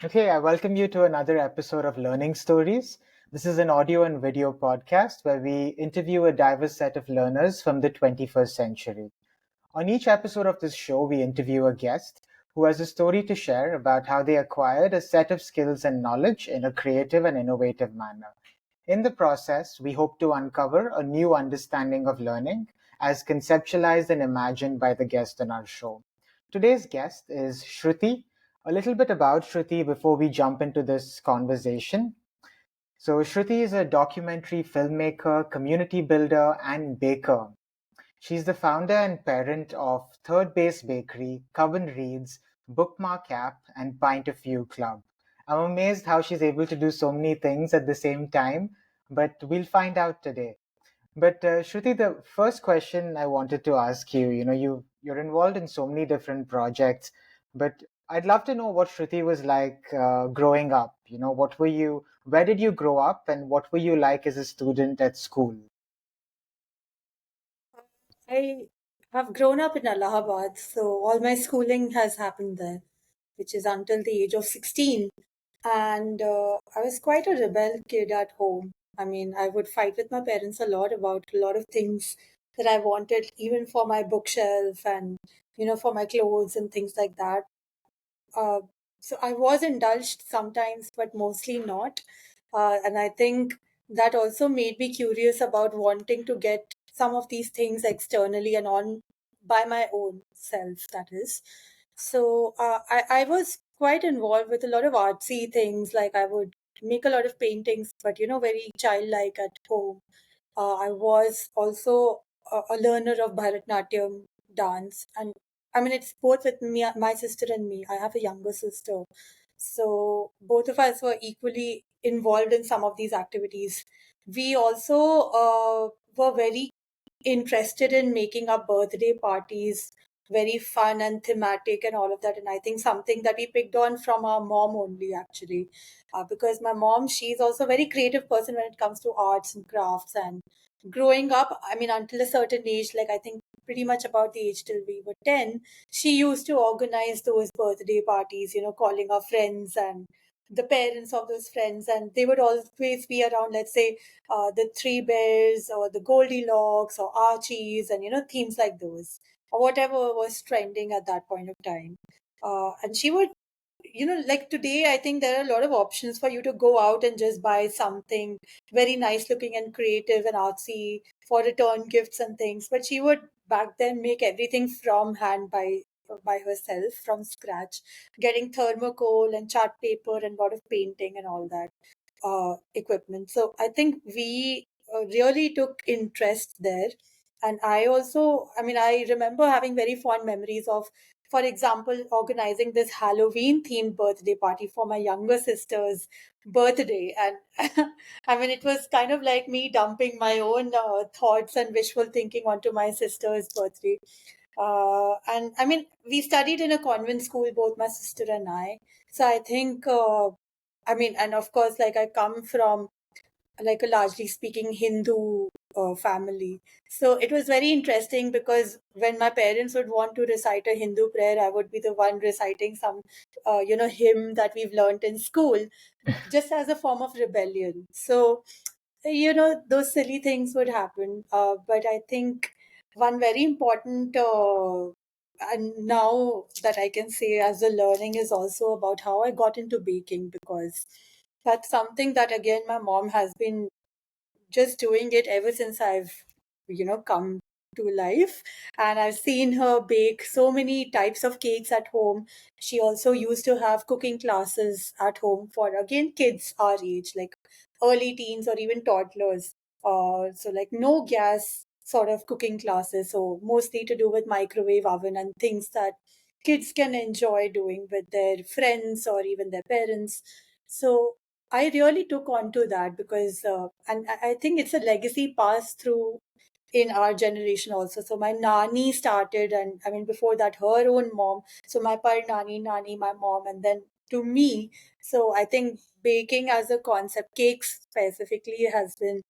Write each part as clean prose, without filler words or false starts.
Okay, I welcome you to another episode of Learning Stories. This is an audio and video podcast where we interview a diverse set of learners from the 21st century. On each episode of this show, we interview a guest who has a story to share about how they acquired a set of skills and knowledge in a creative and innovative manner. In the process, we hope to uncover a new understanding of learning as conceptualized and imagined by the guest on our show. Today's guest is Shruti. A little bit about Shruti before we jump into this conversation. So, Shruti is a documentary filmmaker, community builder, and baker. She's the founder and parent of Third Base Bakery, Cubbon Reads, Bookmark App, and Pint of You Club. I'm amazed how she's able to do so many things at the same time, but we'll find out today. But Shruti, the first question I wanted to ask you, you're involved in so many different projects, but I'd love to know what Shruti was like growing up. Where did you grow up, and what were you like as a student at school? I have grown up in Allahabad, so all my schooling has happened there, which is until the age of 16. And I was quite a rebel kid at home. I mean, I would fight with my parents a lot about a lot of things that I wanted, even for my bookshelf and, for my clothes and things like that. Uh, so I was indulged sometimes, but mostly not. And I think that also made me curious about wanting to get some of these things externally and on by my own self, that is. So I was quite involved with a lot of artsy things, like I would make a lot of paintings, but very childlike at home. I was also a learner of Bharatnatyam dance, and I mean it's both with me, my sister and me. I have a younger sister, so both of us were equally involved in some of these activities. We also were very interested in making our birthday parties very fun and thematic and all of that. And I think something that we picked on from our mom only, actually, because my mom, she's also a very creative person when it comes to arts and crafts. And growing up, I mean, until a certain age, like I think pretty much about the age till we were 10, she used to organize those birthday parties, calling our friends and the parents of those friends, and they would always be around, let's say, the Three Bears or the Goldilocks or Archies, and themes like those, or whatever was trending at that point of time. And she would, like today, I think there are a lot of options for you to go out and just buy something very nice looking and creative and artsy for return gifts and things. But she would back then make everything from hand by herself from scratch, getting thermocol and chart paper and a lot of painting and all that equipment. So I think we really took interest there. And I also, I mean, I remember having very fond memories of, for example, organizing this Halloween themed birthday party for my younger sister's birthday. And I mean, it was kind of like me dumping my own thoughts and wishful thinking onto my sister's birthday. And I mean, we studied in a convent school, both my sister and I. So I think, I mean, and of course, like I come from like a largely speaking Hindu family. So it was very interesting because when my parents would want to recite a Hindu prayer, I would be the one reciting some, hymn that we've learned in school, just as a form of rebellion. So, those silly things would happen. But I think one very important, and now that I can say as a learning, is also about how I got into baking, because that's something that again my mom has been just doing it ever since I've, come to life. And I've seen her bake so many types of cakes at home. She also used to have cooking classes at home for, again, kids our age, like early teens or even toddlers. So, like, no gas sort of cooking classes. So, mostly to do with microwave oven and things that kids can enjoy doing with their friends or even their parents. So, I really took on to that because, and I think it's a legacy passed through in our generation also. So my nani started, and I mean before that, her own mom. So my par nani, my mom, and then to me. So I think baking as a concept, cakes specifically, has been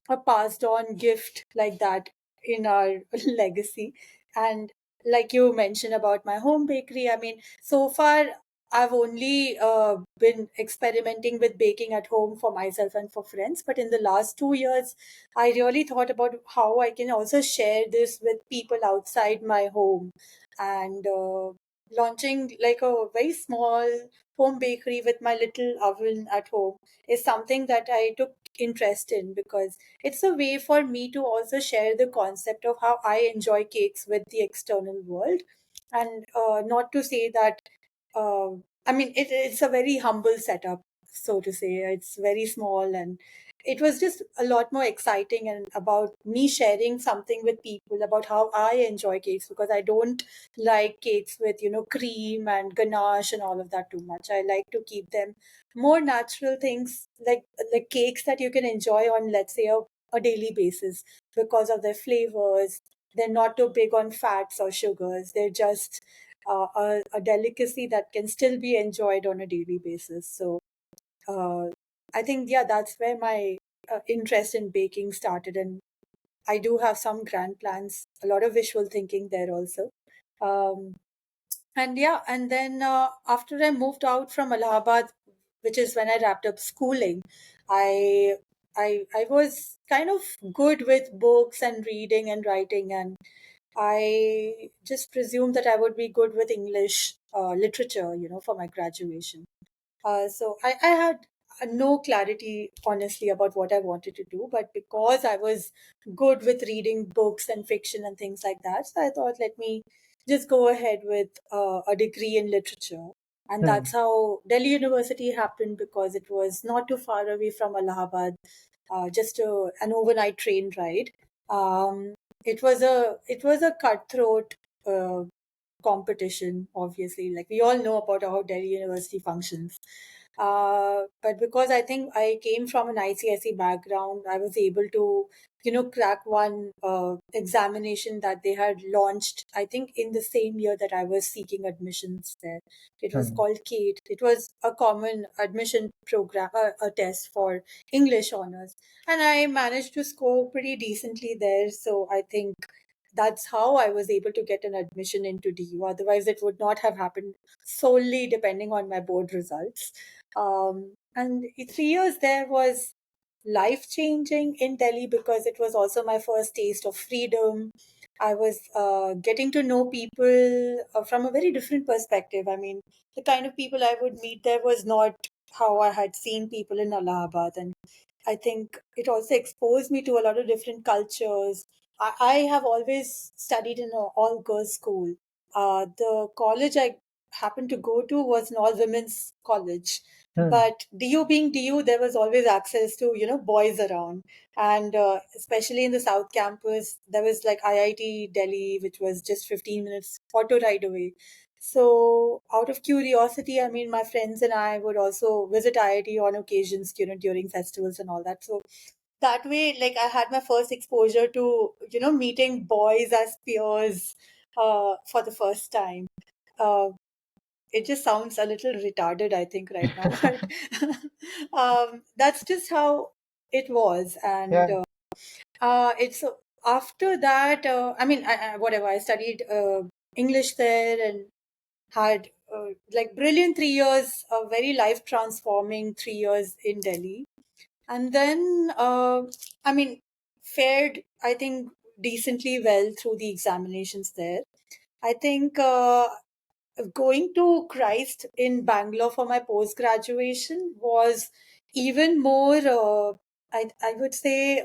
a passed on gift like that in our legacy. And like you mentioned about my home bakery, I mean, so far I've only been experimenting with baking at home for myself and for friends. But in the last 2 years, I really thought about how I can also share this with people outside my home, and launching like a very small home bakery with my little oven at home is something that I took interest in, because it's a way for me to also share the concept of how I enjoy cakes with the external world. And not to say that, uh, I mean, it's a very humble setup, so to say. It's very small, and it was just a lot more exciting and about me sharing something with people about how I enjoy cakes, because I don't like cakes with, cream and ganache and all of that too much. I like to keep them more natural things, like cakes that you can enjoy on, let's say, a daily basis, because of their flavors. They're not too big on fats or sugars. They're just a delicacy that can still be enjoyed on a daily basis. So uh, I think, yeah, that's where my interest in baking started. And I do have some grand plans, a lot of visual thinking there also. Um, and yeah, and then after I moved out from Allahabad, which is when I wrapped up schooling, I I was kind of good with books and reading and writing, and I just presumed that I would be good with English literature, for my graduation. So I had no clarity, honestly, about what I wanted to do. But because I was good with reading books and fiction and things like that, so I thought, let me just go ahead with a degree in literature. And Hmm. that's how Delhi University happened, because it was not too far away from Allahabad, just an overnight train ride. Um, it was a cutthroat uh, competition, obviously. Like, we all know about how Delhi University functions. But because I think I came from an ICSE background, I was able to, crack one examination that they had launched, I think, in the same year that I was seeking admissions there. It was Hmm. called CATE. It was a common admission program, a test for English honors. And I managed to score pretty decently there. So I think that's how I was able to get an admission into DU. Otherwise, it would not have happened solely depending on my board results. And 3 years there was life changing in Delhi, because it was also my first taste of freedom. I was getting to know people from a very different perspective. I mean, the kind of people I would meet there was not how I had seen people in Allahabad. And I think it also exposed me to a lot of different cultures. I have always studied in an all girls school. The college I happened to go to was an all women's college. Hmm. But DU being DU, there was always access to, boys around. And especially in the South campus, there was like IIT Delhi, which was just 15 minutes auto ride away. So, out of curiosity, I mean, my friends and I would also visit IIT on occasions, during festivals and all that. So, that way, like, I had my first exposure to, meeting boys as peers for the first time. Uh, it just sounds a little retarded, I think, right now, but that's just how it was. And Yeah. it's after that, I mean, whatever, I studied English there, and had like brilliant 3 years, very life transforming 3 years in Delhi. And then, I mean, fared, I think, decently well through the examinations there. I think going to Christ in Bangalore for my post graduation was even more. I would say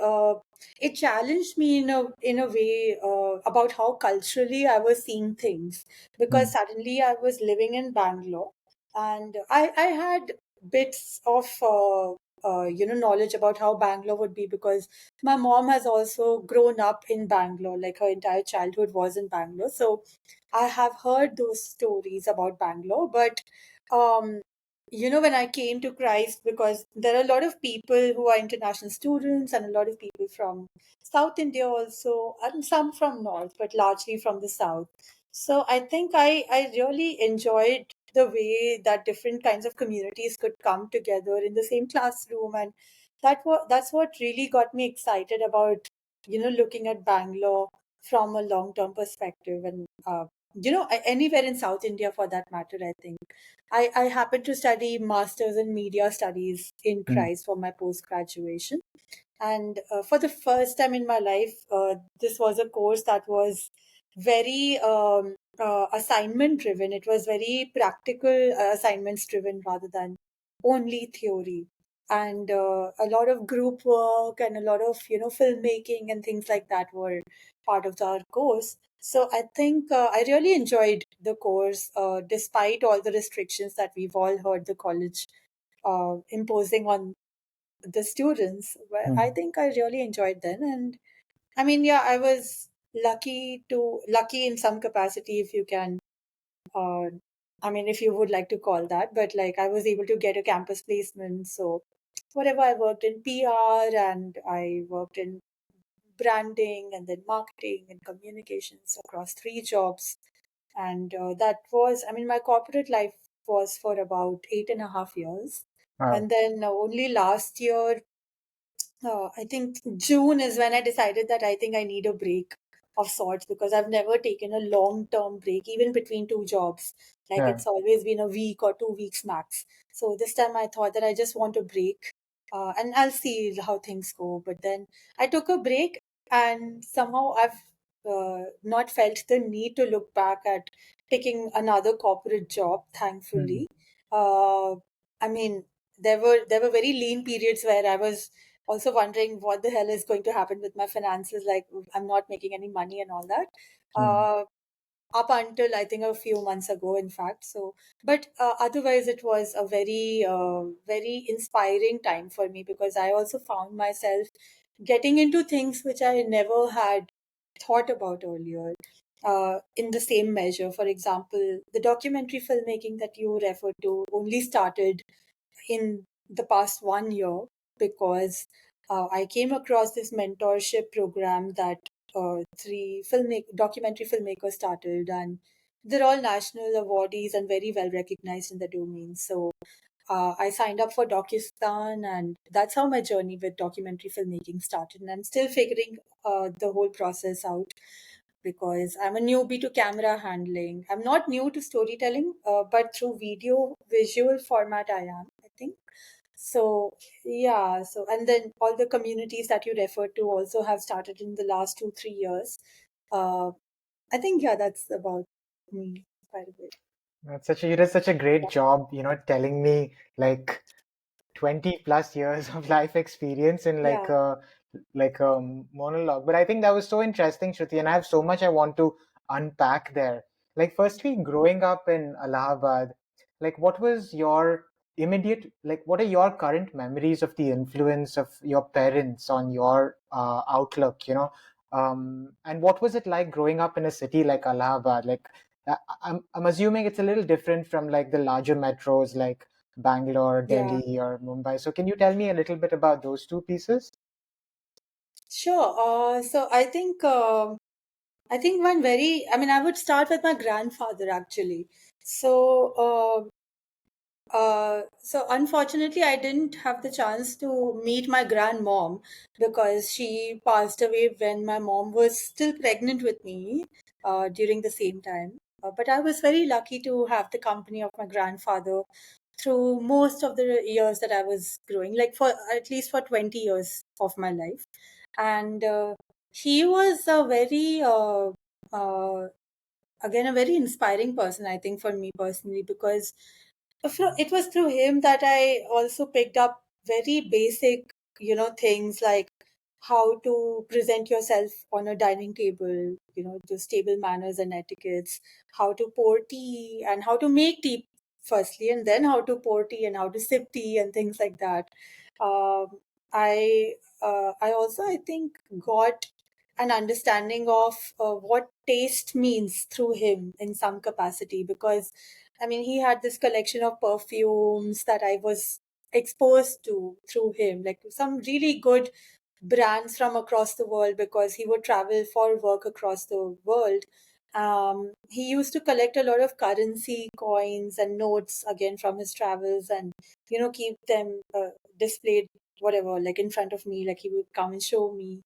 it challenged me in a way about how culturally I was seeing things, because Hmm. suddenly I was living in Bangalore, and I had bits of knowledge about how Bangalore would be, because my mom has also grown up in Bangalore, like her entire childhood was in Bangalore. So I have heard those stories about Bangalore. But um, when I came to Christ, because there are a lot of people who are international students and a lot of people from South India also, and some from North, but largely from the South. So I think I really enjoyed the way that different kinds of communities could come together in the same classroom, and that's what really got me excited about looking at Bangalore from a long term perspective. And anywhere in South India for that matter, I think. I happened to study Masters in Media Studies in Mm. Christ for my post graduation. And for the first time in my life, this was a course that was very assignment driven. It was very practical assignments driven rather than only theory. And a lot of group work and a lot of, filmmaking and things like that were part of our course. So I think I really enjoyed the course, despite all the restrictions that we've all heard the college imposing on the students. Well, I Mm. think I really enjoyed then. And I mean, yeah, I was lucky in some capacity, if you can, uh, I mean, if you would like to call that, but like I was able to get a campus placement. So whatever, I worked in PR and I worked in branding and then marketing and communications across 3 jobs. And that was, I mean, my corporate life was for about 8.5 years. Wow. And then only last year, I think June is when I decided that I think I need a break of sorts, because I've never taken a long-term break, even between 2 jobs. Like Yeah. it's always been a week or 2 weeks max. So this time I thought that I just want a break, and I'll see how things go. But then I took a break, and somehow I've not felt the need to look back at taking another corporate job, Mm. thankfully. Uh, I mean, there were very lean periods where I was also wondering what the hell is going to happen with my finances. Like I'm not making any money and all that. Mm. Uh, up until I think a few months ago, in fact. So, but otherwise, it was a very inspiring time for me, because I also found myself getting into things which I never had thought about earlier. In the same measure, for example, the documentary filmmaking that you referred to only started in the past 1 year, because I came across this mentorship program that documentary filmmakers started, and they're all national awardees and very well recognized in the domain. So I signed up for Docustan, and that's how my journey with documentary filmmaking started. And I'm still figuring the whole process out, because I'm a newbie to camera handling. I'm not new to storytelling, but through visual format, I am, I think. So, yeah, so, and then all the communities that you referred to also have started in the last 2, 3 years. Uh, I think, yeah, that's about me quite a bit. You did such a great job, telling me like 20 plus years of life experience in Yeah, like a monologue. But I think that was so interesting, Shruti, and I have so much I want to unpack there. Like, firstly, growing up in Allahabad, like, what was your what are your current memories of the influence of your parents on your outlook, and what was it like growing up in a city like Allahabad? Like, I'm assuming it's a little different from like the larger metros like Bangalore, yeah. Delhi, or Mumbai. So can you tell me a little bit about those two pieces? Sure. So I think one very, I mean, I would start with my grandfather actually. So, so unfortunately, I didn't have the chance to meet my grandmom, because she passed away when my mom was still pregnant with me, during the same time. But I was very lucky to have the company of my grandfather through most of the years that I was growing, like for at least for 20 years of my life. And he was a very, uh, again, a very inspiring person, I think, for me personally, because it was through him that I also picked up very basic, things like how to present yourself on a dining table, those table manners and etiquettes, how to pour tea and how to make tea firstly, and then how to pour tea and how to sip tea and things like that. Um, I also, I think, got an understanding of what taste means through him in some capacity, because I mean, he had this collection of perfumes that I was exposed to through him, like some really good brands from across the world, because he would travel for work across the world. He used to collect a lot of currency coins and notes again from his travels, and keep them displayed, whatever, like in front of me, like he would come and show me.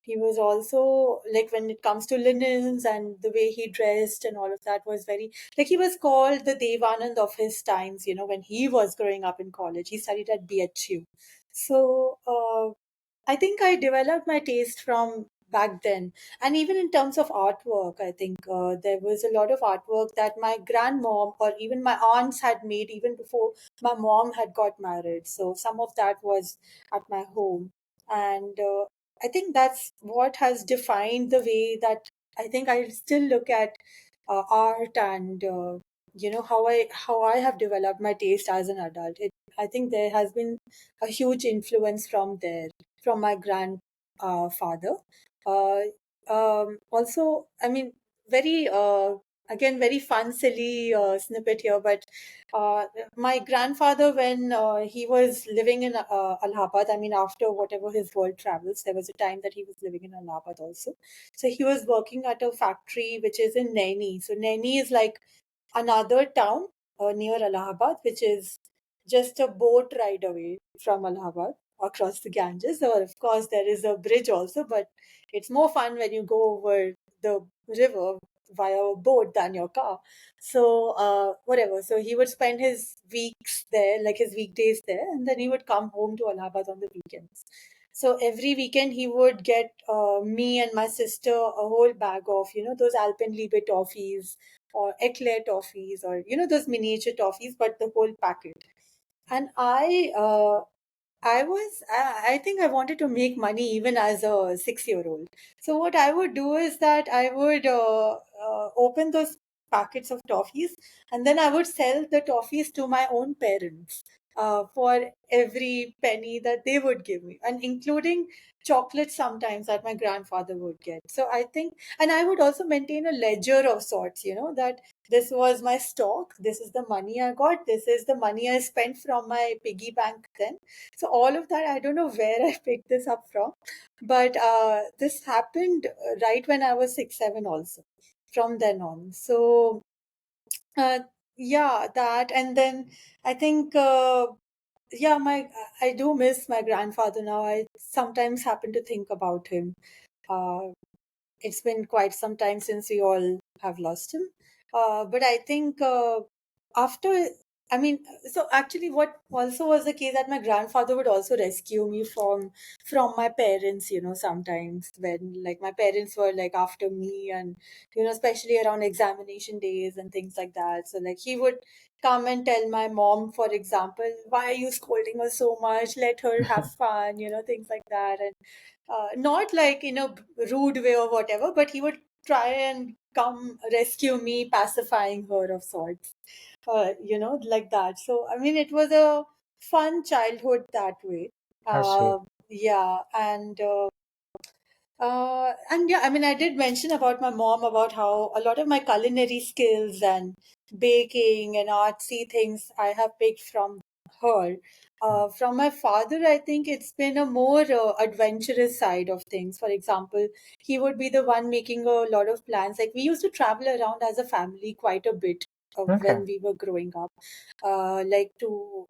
He was also like, when it comes to linens and the way he dressed and all of that, was very like, he was called the Devanand of his times. When he was growing up in college, he studied at BHU. So I think I developed my taste from back then. And even in terms of artwork, I think there was a lot of artwork that my grandmom or even my aunts had made even before my mom had got married. So some of that was at my home. And I think that's what has defined the way that I think I still look at art, and how I have developed my taste as an adult. I think there has been a huge influence from there, from my grandfather. Also, I mean, very again, very fun, silly snippet here, but uh, my grandfather, when he was living in Allahabad, I mean, after whatever his world travels, there was a time that he was living in Allahabad also. So he was working at a factory which is in Naini. So Naini is like another town near Allahabad, which is just a boat ride away from Allahabad across the Ganges. Or, of course, there is a bridge also, but it's more fun when you go over the river via a boat than your car. So, whatever. So, he would spend his weeks there, like his weekdays there, and then he would come home to Allahabad on the weekends. So every weekend he would get me and my sister a whole bag of, those Alpenliebe toffees or eclair toffees, or, those miniature toffees, but the whole packet. And I think I wanted to make money even as a 6 year old. So what I would do is that I would open those packets of toffees, and then I would sell the toffees to my own parents for every penny that they would give me, and including chocolates sometimes that my grandfather would get. So I think, and I would also maintain a ledger of sorts, that this was my stock, this is the money I got, this is the money I spent from my piggy bank then. So all of that, I don't know where I picked this up from, but this happened right when I was 6, 7 also, from then on. So uh, yeah, that. And then I think yeah, I do miss my grandfather now. I sometimes happen to think about him. uh, it's been quite some time since we all have lost him. But I think after, I mean, so actually, what also was the case that my grandfather would also rescue me from my parents. Sometimes when like my parents were like after me, and especially around examination days and things like that. So like he would come and tell my mom, for example, why are you scolding her so much? Let her have fun, things like that. And not like in a rude way or whatever, but he would try and come rescue me, pacifying her of sorts, like that. So, I mean, it was a fun childhood that way. How sweet. Uh, yeah, and yeah, I mean, I did mention about my mom, about how a lot of my culinary skills and baking and artsy things I have picked from her. From my father, I think it's been a more adventurous side of things. For example, he would be the one making a lot of plans. Like we used to travel around as a family quite a bit Okay. when we were growing up, like to,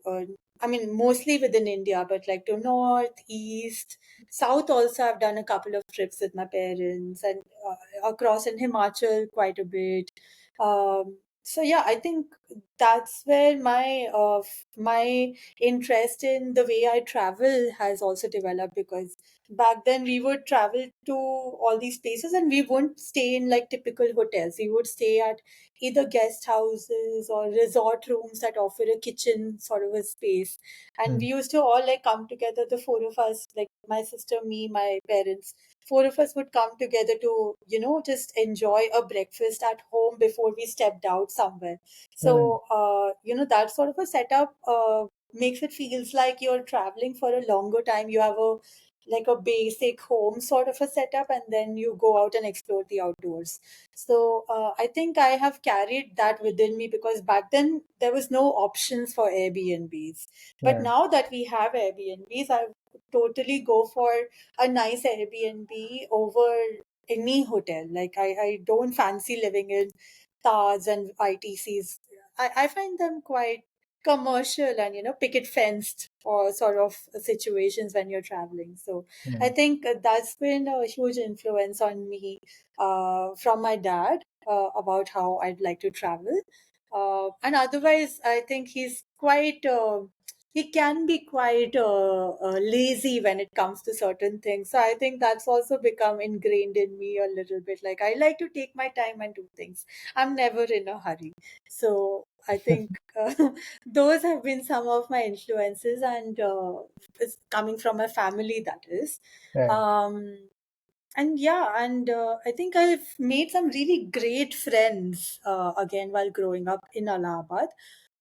I mean, mostly within India, but like to north, east, south also. I've done a couple of trips with my parents, and across in Himachal quite a bit. So yeah, I think that's where my interest in the way I travel has also developed, because back then we would travel to all these places and we wouldn't stay in like typical hotels. We would stay at either guest houses or resort rooms that offer a kitchen sort of a space. And we Mm. used to all like come together, the four of us, like my sister, me, my parents, four of us would come together to, just enjoy a breakfast at home before we stepped out somewhere. Mm. So, that sort of a setup makes it feels like you're traveling for a longer time. You have a like a basic home sort of a setup, and then you go out and explore the outdoors. So I think I have carried that within me, because back then there was no options for Airbnbs. But Yeah. now that we have Airbnbs, I would totally go for a nice Airbnb over any hotel. Like I don't fancy living in Taj and ITCs. I find them quite commercial and picket fenced or sort of situations when you're traveling. So I think that's been a huge influence on me from my dad about how I'd like to travel. And otherwise, I think he can be quite lazy when it comes to certain things. So I think that's also become ingrained in me a little bit. Like, I like to take my time and do things. I'm never in a hurry. So I think those have been some of my influences, and it's coming from a family, that is. Right. Um, and yeah, and I think I've made some really great friends again while growing up in Allahabad,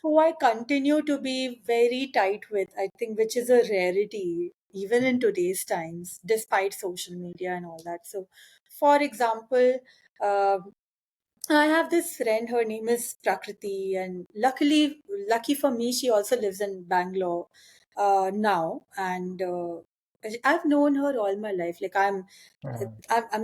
who I continue to be very tight with, I think, which is a rarity even in today's times, despite social media and all that. So, for example, um I have this friend, her name is Prakriti, and lucky for me, she also lives in Bangalore now. And I've known her all my life. Like, I'm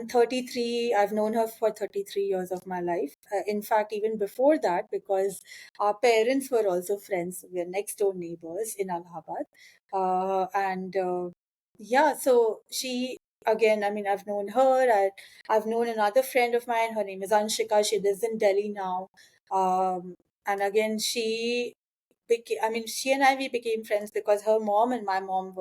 33. I've known her for 33 years of my life. In fact, even before that, because our parents were also friends. We're next door neighbors in Allahabad. And yeah, so she, again, I mean, I've known her. I've known another friend of mine. Her name is Anshika. She lives in Delhi now. And again, she and I, we became friends because her mom and my mom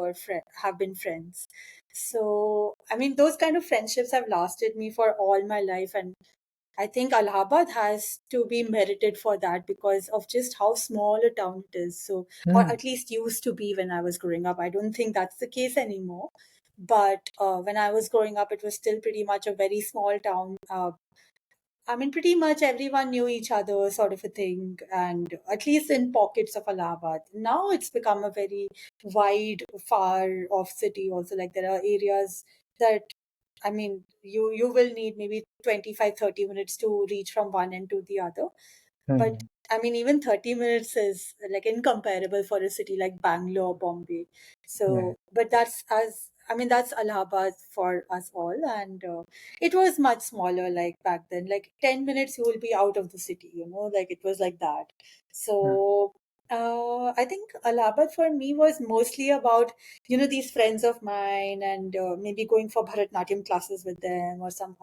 have been friends. So, I mean, those kind of friendships have lasted me for all my life. And I think Allahabad has to be merited for that because of just how small a town it is. So, or Hmm. at least used to be when I was growing up. I don't think that's the case anymore. But when I was growing up, it was still pretty much a very small town. I mean, pretty much everyone knew each other, sort of a thing, and at least in pockets of Allahabad. Now it's become a very wide, far off city. Also, like there are areas that, I mean, you will need maybe 25, 30 minutes to reach from one end to the other. But Hmm. I mean, even 30 minutes is like incomparable for a city like Bangalore, Bombay. Right. So, but I mean, that's Allahabad for us all. And it was much smaller, like back then. Like 10 minutes, you will be out of the city, like it was like that. Hmm. So, I think Allahabad for me was mostly about, these friends of mine, and maybe going for Bharatnatyam classes with them, or some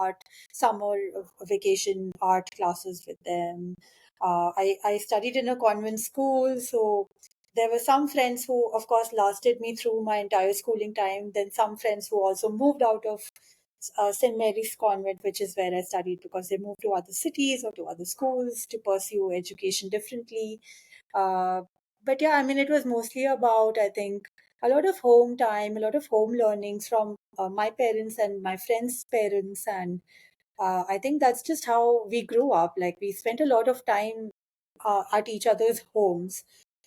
summer vacation art classes with them. I studied in a convent school, so there were some friends who, of course, lasted me through my entire schooling time. Then some friends who also moved out of St. Mary's Convent, which is where I studied, because they moved to other cities or to other schools to pursue education differently. Uh, but yeah, I mean, it was mostly about, I think, a lot of home time, a lot of home learnings from my parents and my friends' parents, and I think that's just how we grew up. Like, we spent a lot of time at each other's homes.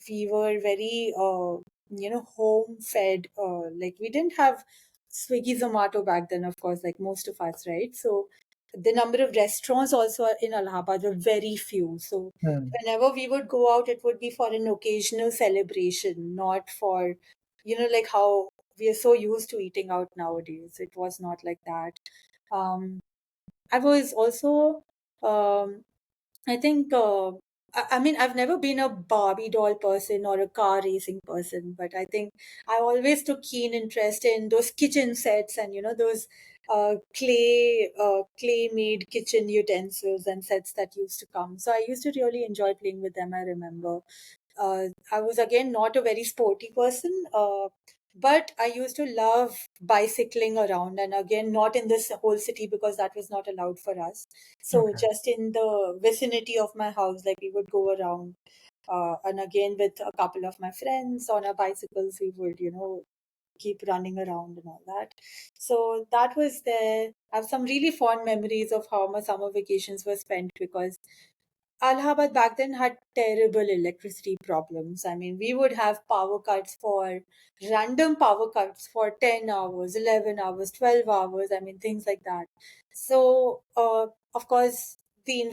We were very, home fed. Like, we didn't have Swiggy, Zomato back then, of course, like most of us, right? So the number of restaurants also in Allahabad were very few. So Hmm. whenever we would go out, it would be for an occasional celebration, not for, like how we are so used to eating out nowadays. It was not like that. Um, I was also, um, I think, I mean, I've never been a Barbie doll person or a car racing person, but I think I always took keen interest in those kitchen sets and, those clay made kitchen utensils and sets that used to come. So I used to really enjoy playing with them, I remember. I was again not a very sporty person, but I used to love bicycling around, and again, not in this whole city because that was not allowed for us. So Okay. just in the vicinity of my house, like we would go around, and again with a couple of my friends on our bicycles, we would, keep running around and all that. So that was there. I have some really fond memories of how my summer vacations were spent because Allahabad back then had terrible electricity problems. I mean, we would have random power cuts for 10 hours, 11 hours, 12 hours. I mean, things like that. So, of course, the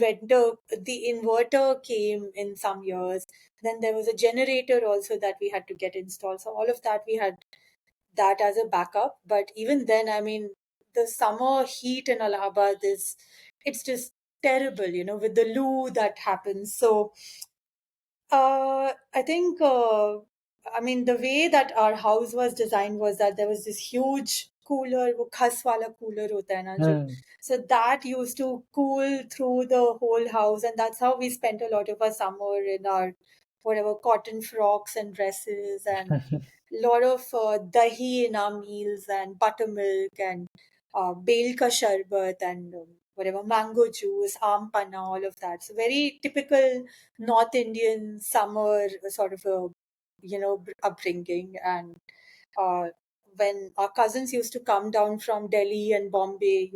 inverter came in some years. Then there was a generator also that we had to get installed. So all of that, we had that as a backup. But even then, I mean, the summer heat in Allahabad it's just terrible, with the loo that happens. So I think, I mean, the way that our house was designed was that there was this huge cooler, वो खस वाला cooler होता है ना जो, Hmm. so that used to cool through the whole house, and that's how we spent a lot of our summer in our whatever cotton frocks and dresses, and a lot of dahi in our meals, and buttermilk, and bel ka sharbat, and whatever mango juice, aam panna, all of that. So very typical North Indian summer sort of a upbringing. And uh, when our cousins used to come down from Delhi and Bombay,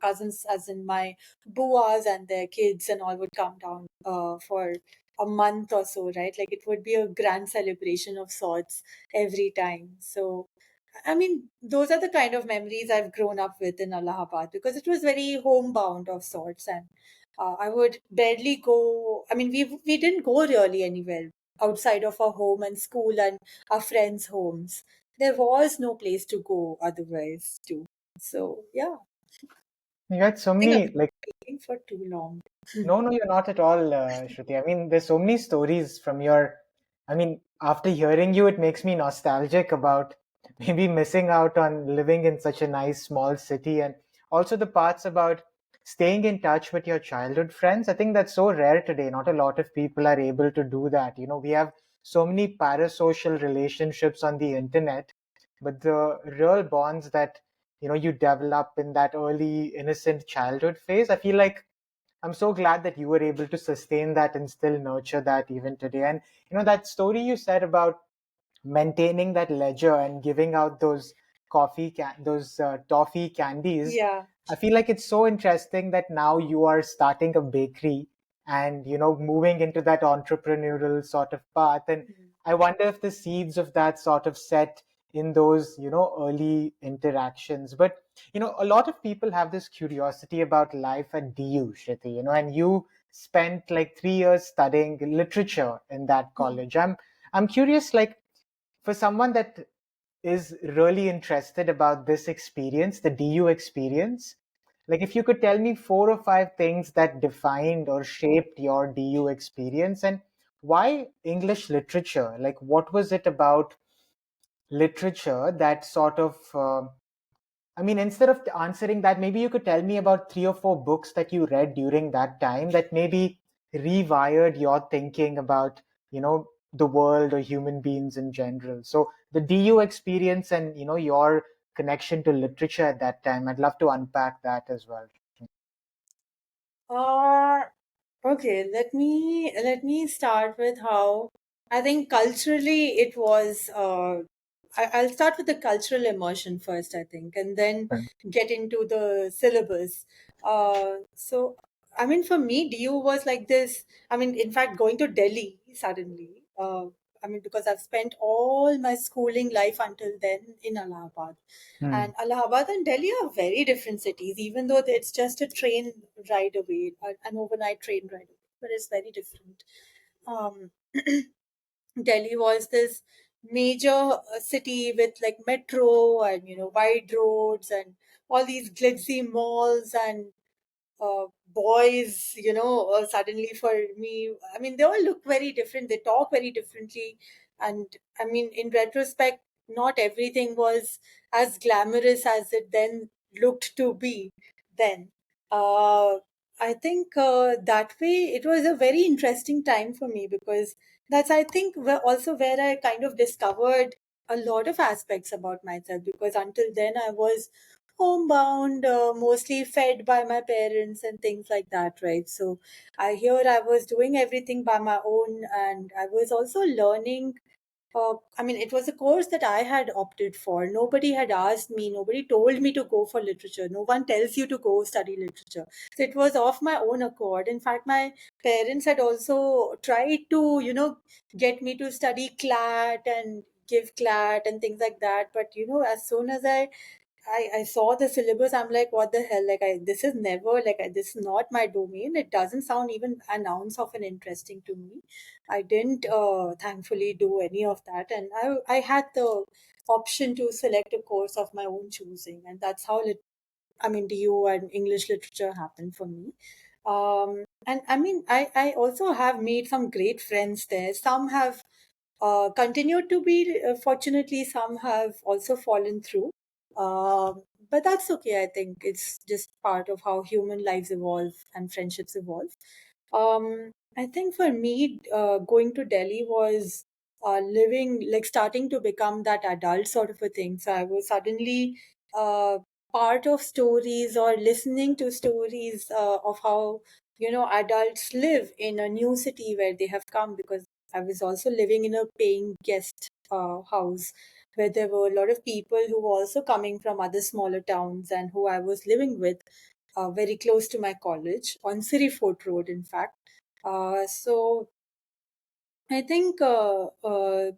cousins as in my buas and their kids and all would come down for a month or so, right? Like it would be a grand celebration of sorts every time. So I mean, those are the kind of memories I've grown up with in Allahabad because it was very homebound of sorts, and I would barely go. I mean, we didn't go really anywhere outside of our home and school and our friends' homes. There was no place to go otherwise, too. So yeah, You had so I think I've many, like, been speaking for too long. no, no, you're not at all, Shruti. I mean, there's so many stories from your. I mean, after hearing you, it makes me nostalgic about maybe missing out on living in such a nice small city, and also the parts about staying in touch with your childhood friends. I think that's so rare today. Not a lot of people are able to do that. We have so many parasocial relationships on the internet, but the real bonds that you develop in that early innocent childhood phase, I feel like I'm so glad that you were able to sustain that and still nurture that even today. And that story you said about maintaining that ledger and giving out those toffee candies, Yeah. I feel like it's so interesting that now you are starting a bakery and moving into that entrepreneurial sort of path. And Mm. I wonder if the seeds of that sort of set in those early interactions. But a lot of people have this curiosity about life at DU, Shruti, and you spent like 3 years studying literature in that Mm. college. I'm curious, like, for someone that is really interested about this experience, the DU experience, like if you could tell me 4 or 5 things that defined or shaped your DU experience, and why English literature? Like, what was it about literature that sort of I mean, instead of answering that, maybe you could tell me about 3 or 4 books that you read during that time that maybe rewired your thinking about, the world or human beings in general. So the DU experience and, your connection to literature at that time, I'd love to unpack that as well. Uh, okay, let me start with how I think culturally it was. I'll start with the cultural immersion first, I think, and then Right. get into the syllabus. So I mean, for me, DU was like this. I mean, in fact, going to Delhi suddenly. I mean, because I've spent all my schooling life until then in Allahabad. Hmm. And Allahabad and Delhi are very different cities, even though it's just a train ride away, an overnight train ride away, but it's very different. Um, Delhi was this major city with like metro and wide roads and all these glitzy malls and boys, suddenly for me, I mean, they all look very different. They talk very differently. And I mean, in retrospect, not everything was as glamorous as it then looked to be then. Uh, I think that way it was a very interesting time for me because that's, I think, also where I kind of discovered a lot of aspects about myself because until then I was homebound, mostly fed by my parents and things like that, right? So I was doing everything by my own, and I was also learning. I mean, it was a course that I had opted for. Nobody had asked me, nobody told me to go for literature. No one tells you to go study literature. So it was of my own accord. In fact, my parents had also tried to, get me to study CLAT and give CLAT and things like that. But, as soon as I saw the syllabus. I'm like, what the hell? Like, this is never this is not my domain. It doesn't sound even an ounce of an interesting to me. I didn't, thankfully, do any of that, and I had the option to select a course of my own choosing, and that's how I mean, DU and English literature happened for me. And I mean, I also have made some great friends there. Some have continued to be, fortunately, some have also fallen through. But that's okay. I think it's just part of how human lives evolve and friendships evolve. I think for me, going to Delhi was living, like starting to become that adult sort of a thing. So I was suddenly uh, part of stories or listening to stories of how, adults live in a new city where they have come, because I was also living in a paying guest house where there were a lot of people who were also coming from other smaller towns and who I was living with very close to my college on Siri Fort Road, in fact. So I think I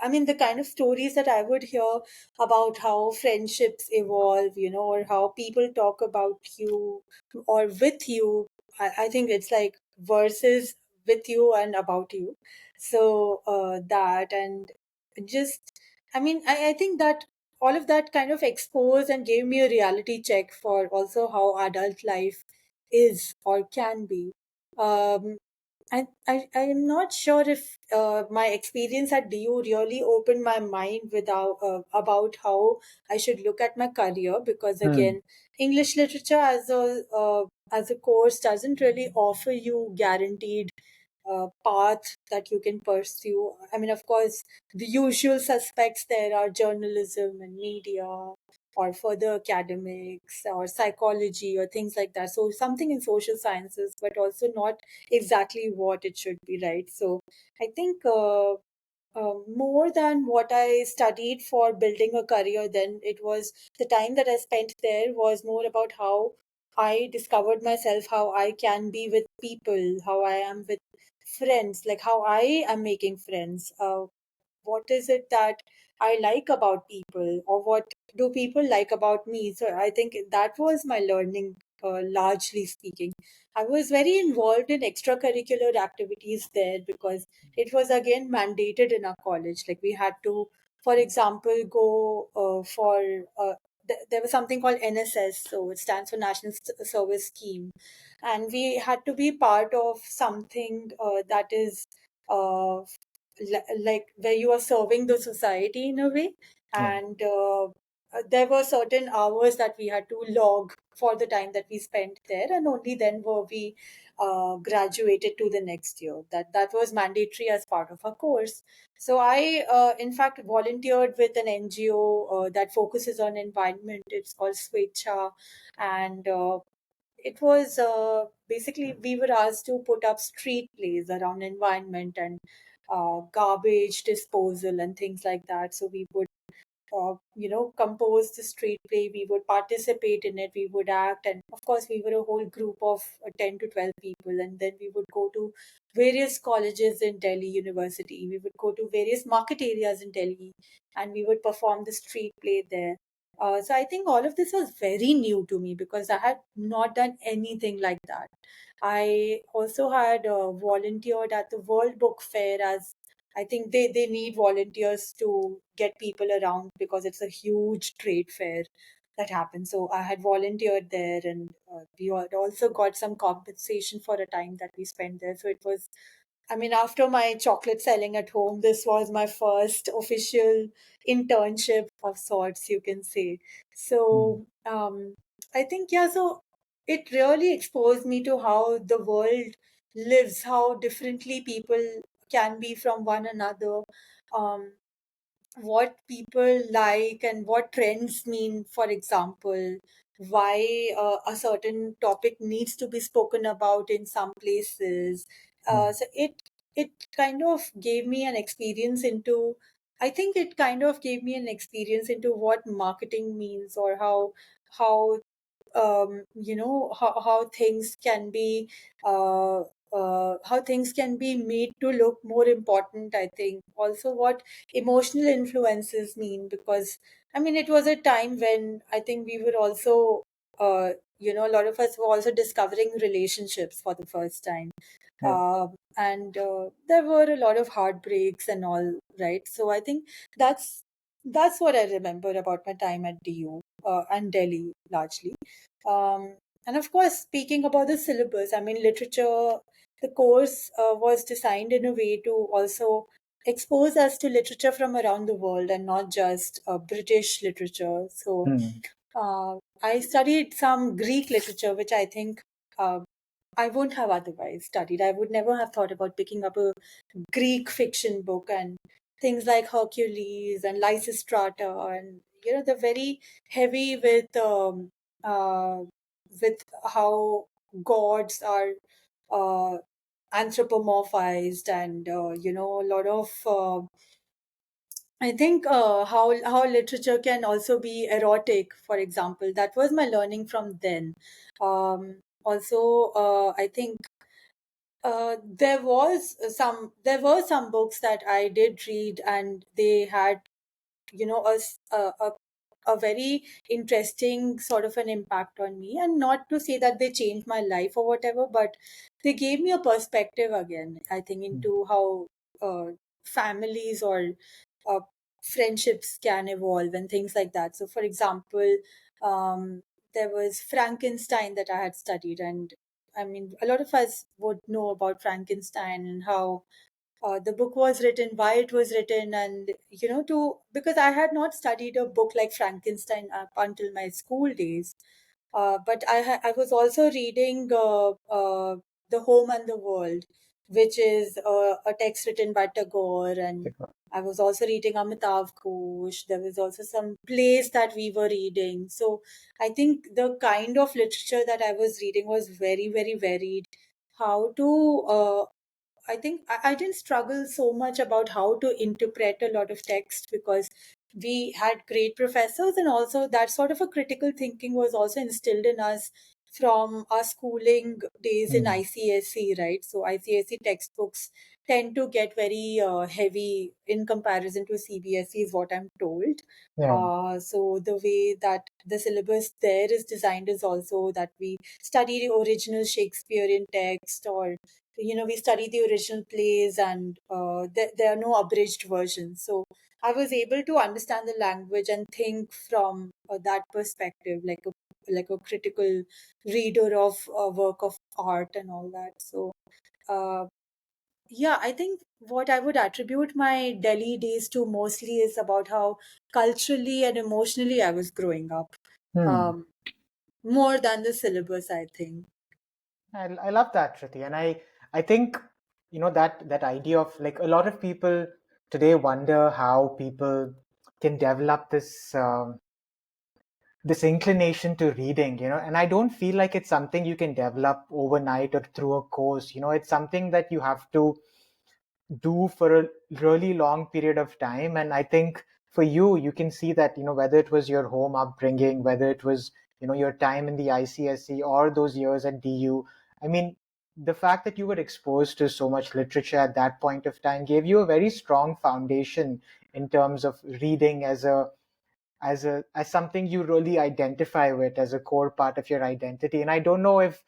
I mean the kind of stories that I would hear about how friendships evolve, or how people talk about you or with you. I think it's like verses with you and about you. So that and just I think that all of that kind of exposed and gave me a reality check for also how adult life is or can be. Um, I'm not sure if my experience at DU really opened my mind about how I should look at my career, because Hmm. again, English literature as a course doesn't really offer you guaranteed path that you can pursue. I mean, of course, the usual suspects there are journalism and media, or further academics, or psychology, or things like that. So, something in social sciences, but also not exactly what it should be, right? So, I think more than what I studied for building a career, then it was the time that I spent there was more about how I discovered myself, how I can be with people, how I am with friends, like how I am making friends. What is it that I like about people, or what do people like about me? So I think that was my learning, largely speaking. I was very involved in extracurricular activities there because it was again mandated in our college. Like we had to, for example, go there was something called NSS, so it stands for National Service Scheme, and we had to be part of something that is uh, like where you are serving the society in a way. Yeah. And there were certain hours that we had to log for the time that we spent there, and only then were we graduated to the next year. That was mandatory as part of our course. So I in fact volunteered with an NGO that focuses on environment. It's called Swecha. And it was basically we were asked to put up street plays around environment and garbage disposal and things like that. So we would compose the street play. We would participate in it. We would act, and of course, we were a whole group of 10 to 12 people. And then we would go to various colleges in Delhi University. We would go to various market areas in Delhi, and we would perform the street play there. So I think all of this was very new to me because I had not done anything like that. I also had volunteered at the World Book Fair, as I think they need volunteers to get people around because it's a huge trade fair that happens. So I had volunteered there, and we had also got some compensation for a time that we spent there. So it was, I mean, after my chocolate selling at home, this was my first official internship of sorts, you can say. Hmm. So I think, yeah, so it really exposed me to how the world lives, how differently people can be from one another, um, what people like and what trends mean, for example, why a certain topic needs to be spoken about in some places. Hmm. So it kind of gave me an experience into, I think it kind of gave me an experience into what marketing means, or how how things can be how things can be made to look more important. I think also what emotional influences mean, because I mean it was a time when I think we were also uh, a lot of us were also discovering relationships for the first time. Yeah. And there were a lot of heartbreaks and all, right? So I think that's what I remember about my time at DU and Delhi largely. And of course, speaking about the syllabus, I mean, literature, the course was designed in a way to also expose us to literature from around the world and not just British literature. So Hmm. I studied some Greek literature, which I think uh, I wouldn't have otherwise studied. I would never have thought about picking up a Greek fiction book, and things like Hercules and Lysistrata, and they're very heavy uh, with how gods are uh, anthropomorphized, and a lot of I think how literature can also be erotic, for example. That was my learning from then. Also, I think there were some books that I did read, and they had a very interesting sort of an impact on me. And not to say that they changed my life or whatever, but they gave me a perspective again, I think, into how families or uh, friendships can evolve and things like that. So for example, um, there was Frankenstein that I had studied, and I mean, a lot of us would know about Frankenstein and how the book was written, why it was written, and to because I had not studied a book like Frankenstein up until my school days. But I was also reading The Home and the World, which is a text written by Tagore, and I was also reading Amitav Ghosh. There was also some plays that we were reading. So I think the kind of literature that I was reading was very, very varied. How to I think I didn't struggle so much about how to interpret a lot of text, because we had great professors, and also that sort of a critical thinking was also instilled in us from our schooling days in Hmm. ICSE, right? So ICSE textbooks tend to get very heavy in comparison to CBSE, is what I'm told. Yeah. So the way that the syllabus there is designed is also that we study the original Shakespearean text, or we study the original plays, and there are no abridged versions. So I was able to understand the language and think from that perspective, like a critical reader of a work of art and all that. So uh, yeah, I think what I would attribute my Delhi days to mostly is about how culturally and emotionally I was growing up, Hmm. um, more than the syllabus, I think. I love that, Shruti. And I think, that idea of like a lot of people today wonder how people can develop this inclination to reading, and I don't feel like it's something you can develop overnight or through a course. It's something that you have to do for a really long period of time. And I think for you, you can see that, whether it was your home upbringing, whether it was, your time in the ICSE or those years at DU. I mean, the fact that you were exposed to so much literature at that point of time gave you a very strong foundation in terms of reading as something you really identify with as a core part of your identity. And I don't know if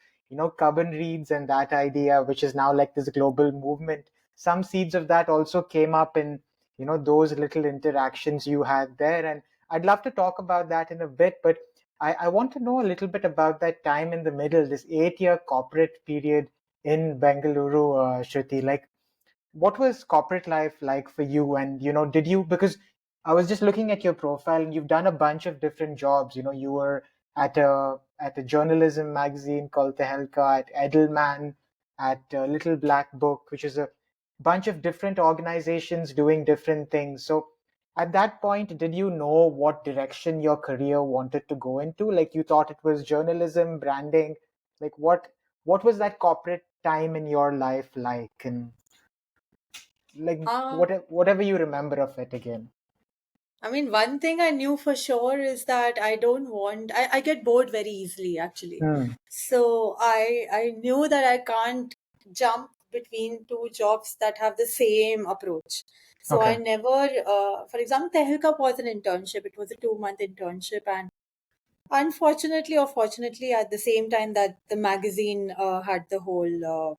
Cubbon Reads and that idea, which is now like this global movement, some seeds of that also came up in those little interactions you had there. And I'd love to talk about that in a bit, but I want to know a little bit about that time in the middle, this 8-year corporate period in Bengaluru, Shruti. Like, what was corporate life like for you? And did you, because I was just looking at your profile and you've done a bunch of different jobs. You were at a journalism magazine called Tehelka, at Edelman, at Little Black Book, which is a bunch of different organizations doing different things. So at that point, did you know what direction your career wanted to go into? Like, you thought it was journalism, branding? Like, what was that corporate time in your life like? And like, Uh, whatever you remember of it again. I mean, one thing I knew for sure is that I get bored very easily, actually. Hmm. So I knew that I can't jump between two jobs that have the same approach. So I Okay. never, for example, Tehelka was an internship. It was a 2-month internship. And unfortunately or fortunately, at the same time that the magazine had the whole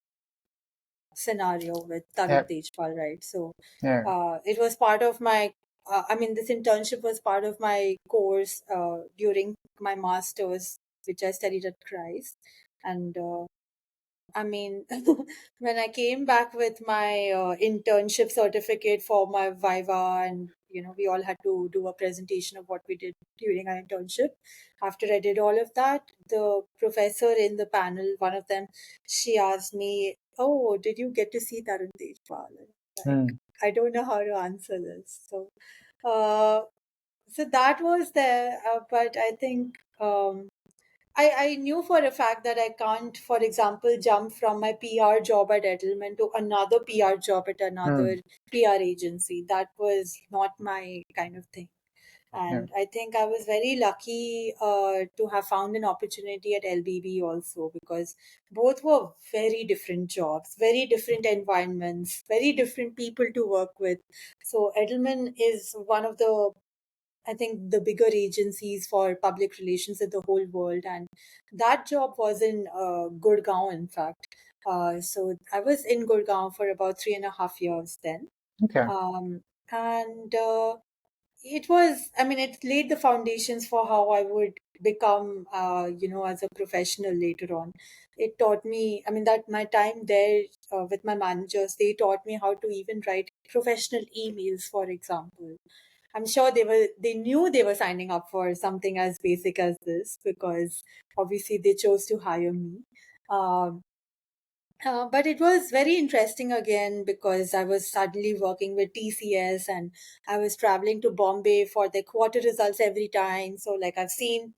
scenario with Yeah. Tarun Tejpal, right? So Yeah. it was part of my, I mean, this internship was part of my course during my master's. which I studied at Christ. And I mean, when I came back with my internship certificate for my Viva, and we all had to do a presentation of what we did during our internship. After I did all of that, the professor in the panel, one of them, she asked me, "Oh, did you get to see Tarun Tejpal?" Like, Hmm. I don't know how to answer this. Uh, so that was there, but I think. I knew for a fact that I can't, for example, jump from my PR job at Edelman to another PR job at Hmm. another PR agency. That was not my kind of thing. Yeah. And I think I was very lucky to have found an opportunity at LBB also, because both were very different jobs, very different environments, very different people to work with. So Edelman is one of the, I think, the bigger agencies for public relations in the whole world. And that job was in Gurgaon, in fact. So I was in Gurgaon for about 3.5 years then. Okay. Um, and it was, I mean, it laid the foundations for how I would become, as a professional later on. It taught me, I mean, that my time there with my managers, they taught me how to even write professional emails, for example. I'm sure they knew they were signing up for something as basic as this, because obviously they chose to hire me. Um, but it was very interesting again, because I was suddenly working with TCS, and I was traveling to Bombay for the quarter results every time. So like I've seen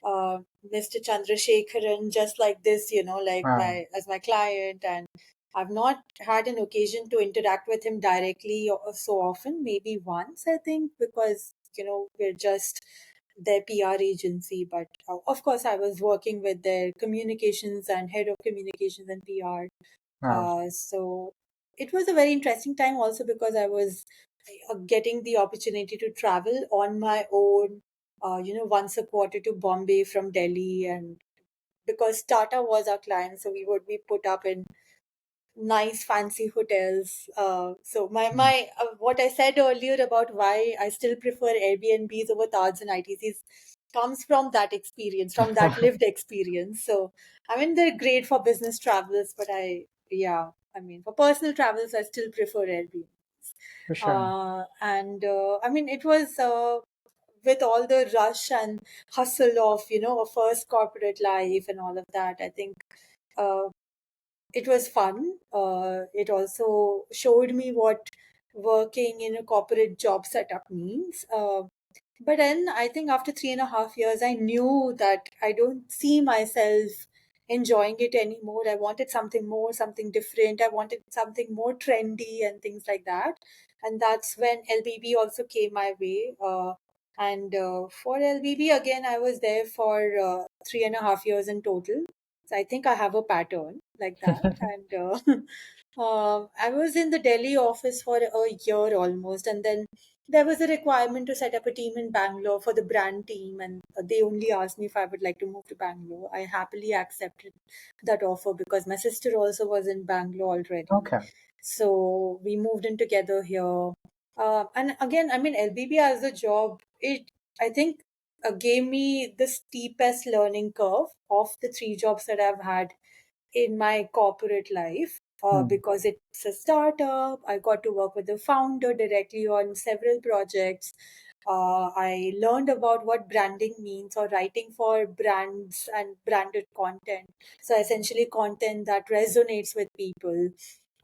uh, Mr. Chandrasekharan just like this, like Wow. my as my client, and I've not had an occasion to interact with him directly so often, maybe once, I think, because we're just their PR agency. But of course, I was working with their communications and head of communications and PR. Wow. So it was a very interesting time also, because I was getting the opportunity to travel on my own, once a quarter to Bombay from Delhi. And because Tata was our client, so we would be put up in nice fancy hotels. So Hmm. my what I said earlier about why I still prefer Airbnbs over Taj and ITCs comes from that experience, from that lived experience. So I mean, they're great for business travels, but I mean, for personal travels, I still prefer Airbnbs. For sure. And I mean, it was with all the rush and hustle of a first corporate life and all of that. I think uh, it was fun. It also showed me what working in a corporate job setup means. But then I think after 3.5 years, I knew that I don't see myself enjoying it anymore. I wanted something more, something different. I wanted something more trendy and things like that. And that's when LBB also came my way. And for LBB, again, I was there for 3.5 years in total. So I think I have a pattern like that. And I was in the Delhi office for a year almost. And then there was a requirement to set up a team in Bangalore for the brand team, and they only asked me if I would like to move to Bangalore. I happily accepted that offer because my sister also was in Bangalore already. Okay. So we moved in together here. And again, I mean, LBB as a job, it, I think, gave me the steepest learning curve of the three jobs that I've had in my corporate life, Hmm. because it's a startup. I got to work with the founder directly on several projects. I learned about what branding means, or writing for brands and branded content. So, essentially, content that resonates with people.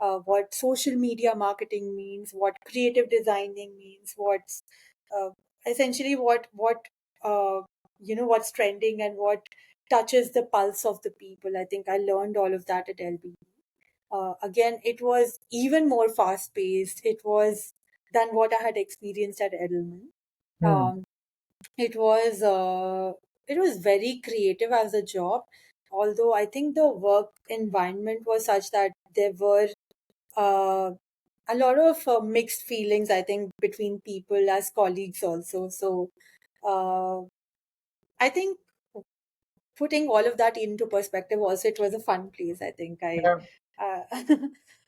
What social media marketing means, what creative designing means, what's uh, essentially uh, what's trending and what touches the pulse of the people. I think I learned all of that at LB. Again, it was even more fast paced. It was than what I had experienced at Edelman. Hmm. Um, it was uh, it was very creative as a job. Although I think the work environment was such that there were uh, a lot of mixed feelings, I think, between people as colleagues also. So uh, I think, putting all of that into perspective, also it was a fun place. I think Yeah. uh,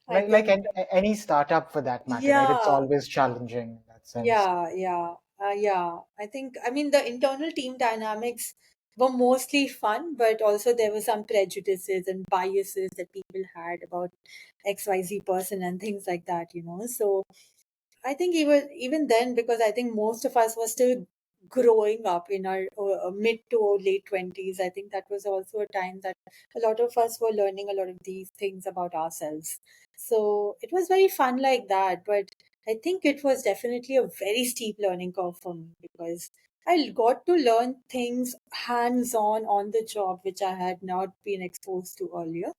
I Like think any startup for that matter, right? It's yeah, always challenging in that sense. yeah. I think, I mean, the internal team dynamics were mostly fun, but also there were some prejudices and biases that people had about XYZ person and things like that. So I think even then, because I think most of us were still growing up in our mid to late 20s. I think that was also a time that a lot of us were learning a lot of these things about ourselves. So it was very fun like that. But I think it was definitely a very steep learning curve for me, because I got to learn things hands on the job, which I had not been exposed to earlier.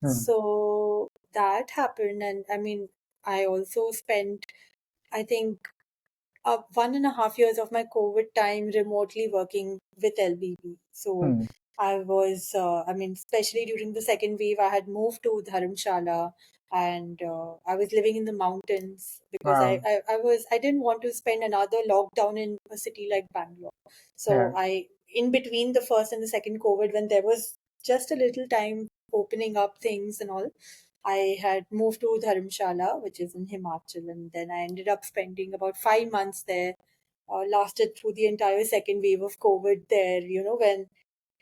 Hmm. So that happened. And I mean, I also spent, I think, 1.5 years of my COVID time remotely working with LBB. So Hmm. I was, I mean, especially during the second wave, I had moved to Dharamshala, and I was living in the mountains because Wow. I didn't want to spend another lockdown in a city like Bangalore. So Yeah. in between the first and the second COVID, when there was just a little time opening up things and all, I had moved to Dharamshala, which is in Himachal, and then I ended up spending about 5 months there. Lasted through the entire second wave of COVID there, when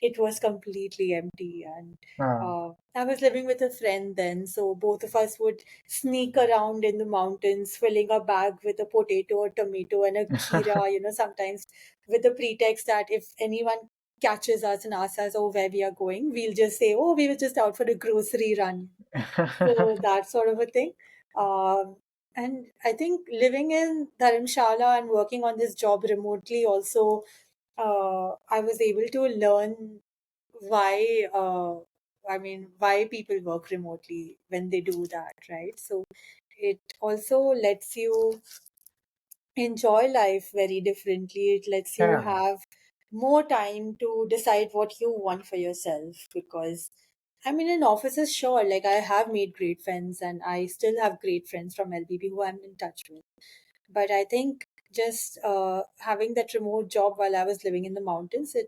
it was completely empty. And Wow. I was living with a friend then, so both of us would sneak around in the mountains, filling a bag with a potato, a tomato, and a kheera, sometimes with the pretext that if anyone catches us and asks us, oh, where we are going, we'll just say, oh, we were just out for a grocery run. So that sort of a thing. Um, and I think living in Dharamshala and working on this job remotely also, I was able to learn why, I mean, why people work remotely when they do that, right? So it also lets you enjoy life very differently. It lets you Yeah. have more time to decide what you want for yourself. Because, I mean, in offices, sure, like I have made great friends and I still have great friends from LBB who I'm in touch with. But I think just having that remote job while I was living in the mountains, it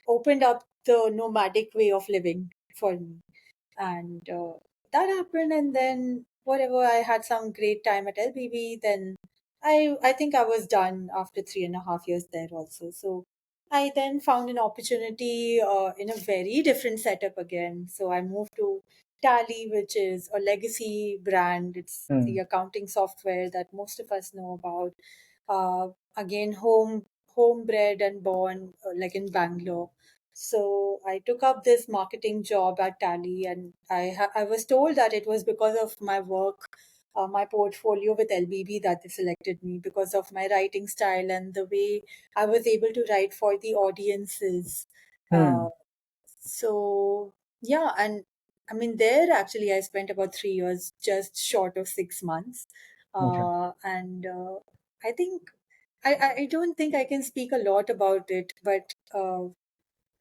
opened up the nomadic way of living for me. And that happened, and then whatever, I had some great time at LBB. Then I think I was done after 3.5 years there also. So I then found an opportunity in a very different setup again. So I moved to Tally, which is a legacy brand. It's Hmm. the accounting software that most of us know about. Again, homebred and born like in Bangalore. So I took up this marketing job at Tally, and I was told that it was because of my work, my portfolio with LBB, that they selected me because of my writing style and the way I was able to write for the audiences. Uh, Hmm. so yeah, and I mean there actually I spent about 3 years, just short of 6 months, Okay. and I think I don't think I can speak a lot about it, but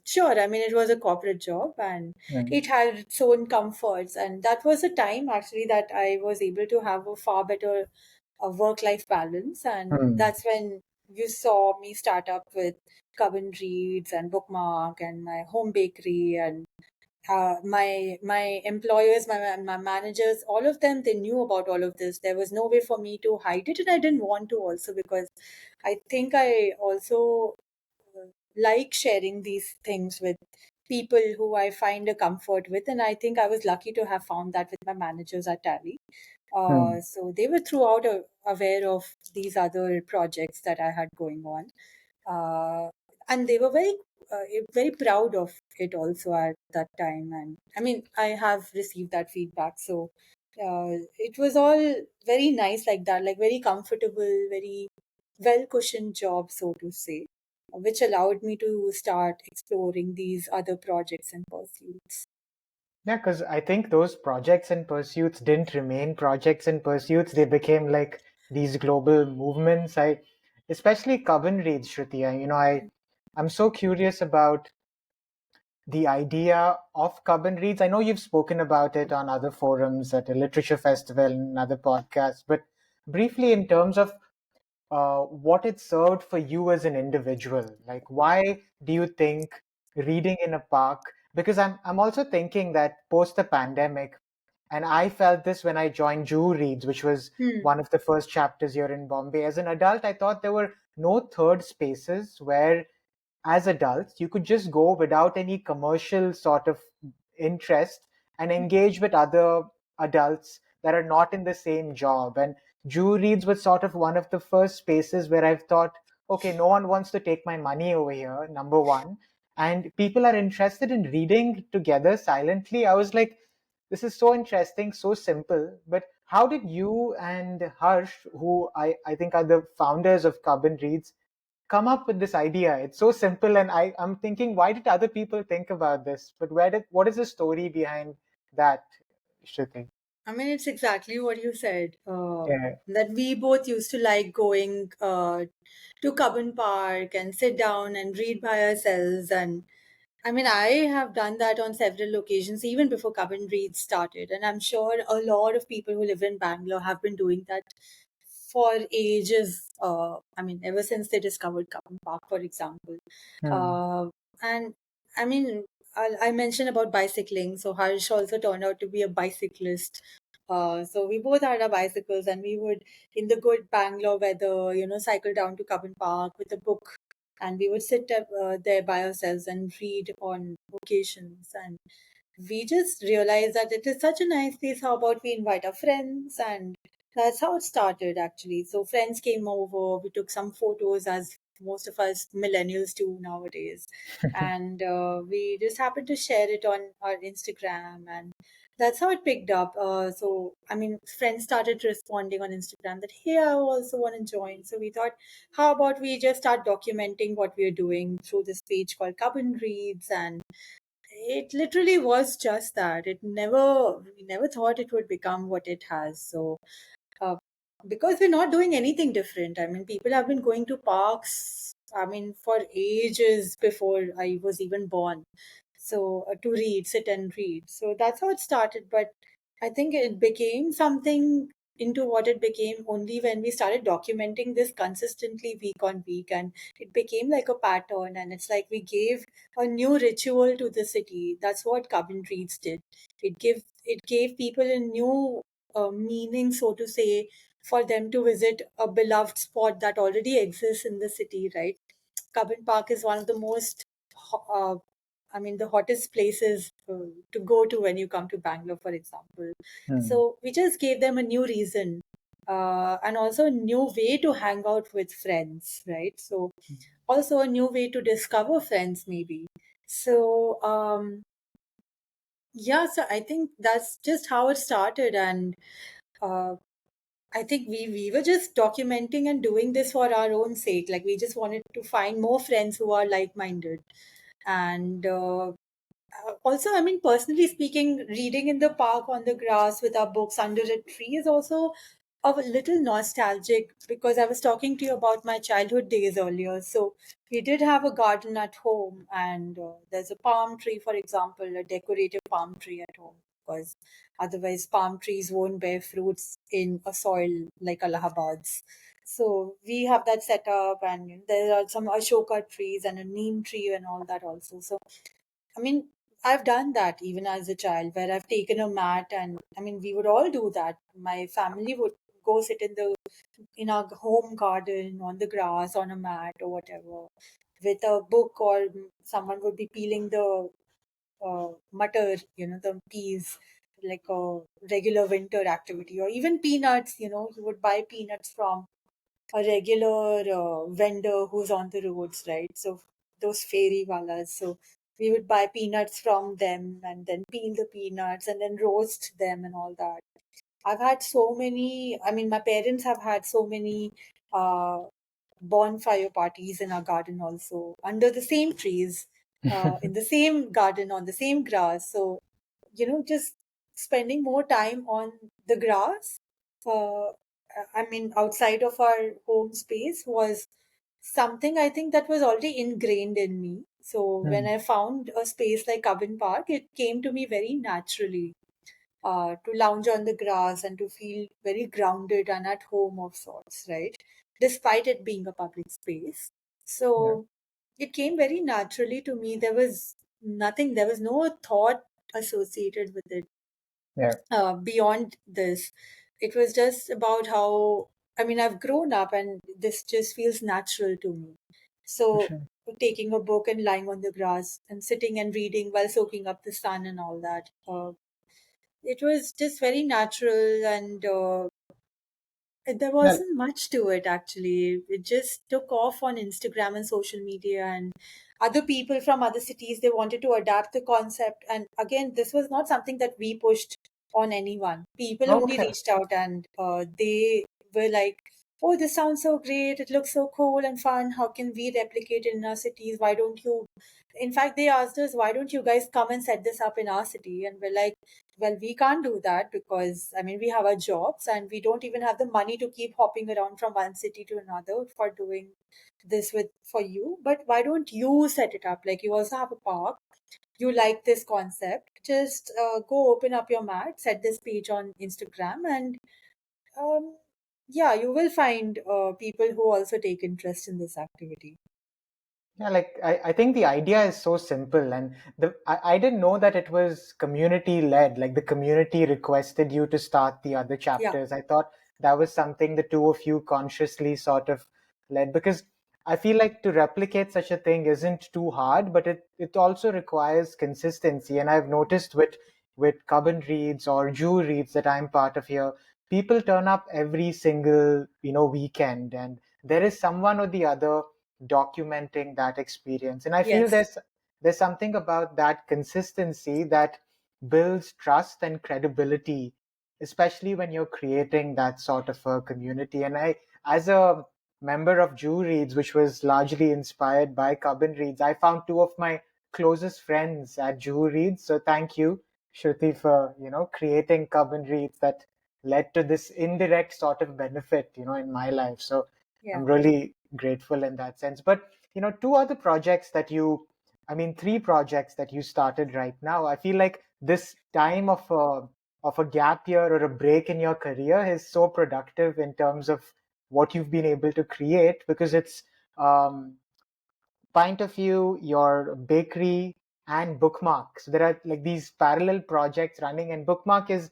sure, I mean, it was a corporate job and Hmm. it had its own comforts. And that was a time actually that I was able to have a far better work life balance. And Hmm. that's when you saw me start up with Cubbon Reads and Bookmark and my home bakery, and my employers, my managers, all of them, they knew about all of this. There was no way for me to hide it, and I didn't want to also, because I think I also like sharing these things with people who I find a comfort with. And I think I was lucky to have found that with my managers at Tally. Hmm. So they were throughout aware of these other projects that I had going on. And they were very proud of it also at that time. And I mean, I have received that feedback. So it was all very nice like that, like very comfortable, very well cushioned job, so to say, which allowed me to start exploring these other projects and pursuits. Yeah, because I think those projects and pursuits didn't remain projects and pursuits. They became like these global movements. Especially Cubbon Reads, Shruti. I'm so curious about the idea of Cubbon Reads. I know you've spoken about it on other forums at a literature festival and other podcasts, but briefly in terms of what it served for you as an individual. Like, why do you think reading in a park? Because I'm also thinking that post the pandemic, and I felt this when I joined Jew Reads, which was Hmm. one of the first chapters here in Bombay. As an adult, I thought there were no third spaces where as adults, you could just go without any commercial sort of interest and engage with other adults that are not in the same job. And Jew Reads was sort of one of the first spaces where I've thought, okay, no one wants to take my money over here, number one. And people are interested in reading together silently. I was like, this is so interesting, so simple. But how did you and Harsh, who I think are the founders of Cubbon Reads, come up with this idea? It's so simple, and I'm thinking, why did other people think about this? But what is the story behind that, Shruti? I mean, it's exactly what you said. Yeah. That we both used to like going to Cubbon Park and sit down and read by ourselves. And I mean, I have done that on several occasions, even before Cubbon Reads started. And I'm sure a lot of people who live in Bangalore have been doing that for ages. I mean, ever since they discovered Cubbon Park, for example. Hmm. Uh, and I mean, I mentioned about bicycling. So Harsh also turned out to be a bicyclist. So we both had our bicycles, and we would, in the good Bangalore weather, cycle down to Cubbon Park with a book, and we would sit there by ourselves and read on occasions. And we just realized that it is such a nice place. How about we invite our friends? And that's how it started, actually. So friends came over, we took some photos, as most of us millennials do nowadays, and we just happened to share it on our Instagram, and that's how it picked up. So I mean, friends started responding on Instagram that, hey, I also want to join. So we thought, how about we just start documenting what we're doing through this page called Cubbon Reads. And it literally was just that. We never thought it would become what it has. So uh, because we're not doing anything different. I mean, people have been going to parks, I mean, for ages before I was even born. So to read, sit and read. So that's how it started. But I think it became something into what it became only when we started documenting this consistently week on week, and it became like a pattern, and it's like we gave a new ritual to the city. That's what Cubbon Reads did. It gave people a new meaning, so to say, for them to visit a beloved spot that already exists in the city, right? Cubbon Park is one of the most, I mean, the hottest places to go to when you come to Bangalore, for example. Hmm. So we just gave them a new reason, and also a new way to hang out with friends, right? So also a new way to discover friends, maybe. So yeah, so I think that's just how it started. And uh, I think we were just documenting and doing this for our own sake. Like, we just wanted to find more friends who are like minded. And also, I mean, personally speaking, reading in the park on the grass with our books under a tree is also a little nostalgic, because I was talking to you about my childhood days earlier. So we did have a garden at home, and there's a palm tree, for example, a decorative palm tree at home, because otherwise palm trees won't bear fruits in a soil like Allahabad's. So we have that set up, and there are some Ashoka trees and a neem tree and all that also. So I mean, I've done that even as a child, where I've taken a mat, and I mean, we would all do that. My family would go sit in our home garden on the grass on a mat or whatever, with a book, or someone would be peeling the mutter, the peas, like a regular winter activity, or even peanuts. You would buy peanuts from a regular vendor who's on the roads, right? So those fairy wallas. So we would buy peanuts from them, and then peel the peanuts and then roast them and all that. I've had so many, I mean, my parents have had so many uh, bonfire parties in our garden also, under the same trees, in the same garden, on the same grass. So, just spending more time on the grass, uh, I mean, outside of our home space, was something I think that was already ingrained in me. So when Hmm. I found a space like Cubbon Park, it came to me very naturally, to lounge on the grass and to feel very grounded and at home of sorts, right? Despite it being a public space. Yeah. So it came very naturally to me. There was nothing, there was no thought associated with it Yeah. beyond this. It was just about how, I mean, I've grown up and this just feels natural to me. For So sure. taking a book and lying on the grass and sitting and reading while soaking up the sun and all that. It was just very natural, and there Yeah. wasn't much to it actually. It just took off on Instagram and social media, and other people from other cities, they wanted to adapt the concept. And again, this was not something that we pushed on anyone. People only Okay. reached out, and they were like, "Oh, this sounds so great! It looks so cool and fun. How can we replicate it in our cities? Why don't you?" In fact, they asked us, "Why don't you guys come and set this up in our city?" And we're like, well, we can't do that because I mean we have our jobs and we don't even have the money to keep hopping around from one city to another for doing this with for you. But why don't you set it up? Like, you also have a park, you like this concept, just go open up your mat, set this page on Instagram, and um, yeah, you will find people who also take interest in this activity. Yeah, like I think the idea is so simple, and I didn't know that it was community led. Like the community requested you to start the other Yeah. chapters. I thought that was something the two of you consciously sort of led, because I feel like to replicate such a thing isn't too hard, but it also requires consistency. And I've noticed with Cubbon Reads or Jew Reads that I'm part of here, people turn up every single weekend, and there is someone or the other documenting that experience. And I feel Yes. there's something about that consistency that builds trust and credibility, especially when you're creating that sort of a community. And I, as a member of Jew Reads, which was largely inspired by Cubbon Reads, I found two of my closest friends at Jew Reads. So thank you, Shruti, for creating Cubbon Reads that led to this indirect sort of benefit in my life. So Yeah. I'm really grateful in that sense. But two other projects that three projects that you started right now. I feel like this time of a gap year or a break in your career is so productive in terms of what you've been able to create, because it's um, Pint of View, your bakery, and Bookmark. So there are like these parallel projects running, and Bookmark is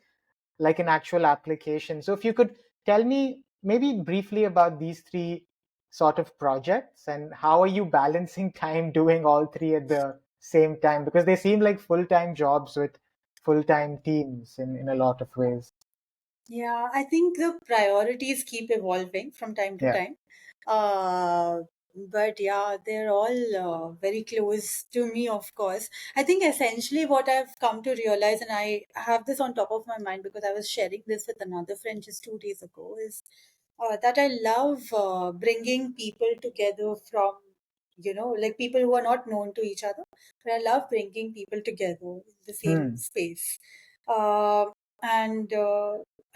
like an actual application. So if you could tell me maybe briefly about these three sort of projects, and how are you balancing time doing all three at the same time? Because they seem like full-time jobs with full-time teams in a lot of ways. Yeah, I think the priorities keep evolving from time to Yeah. time. Uh, but yeah, they're all very close to me, of course. I think essentially what I've come to realize, and I have this on top of my mind because I was sharing this with another friend just 2 days ago, is that I love bringing people together from, like people who are not known to each other, but I love bringing people together in the same Hmm. space. Uh, and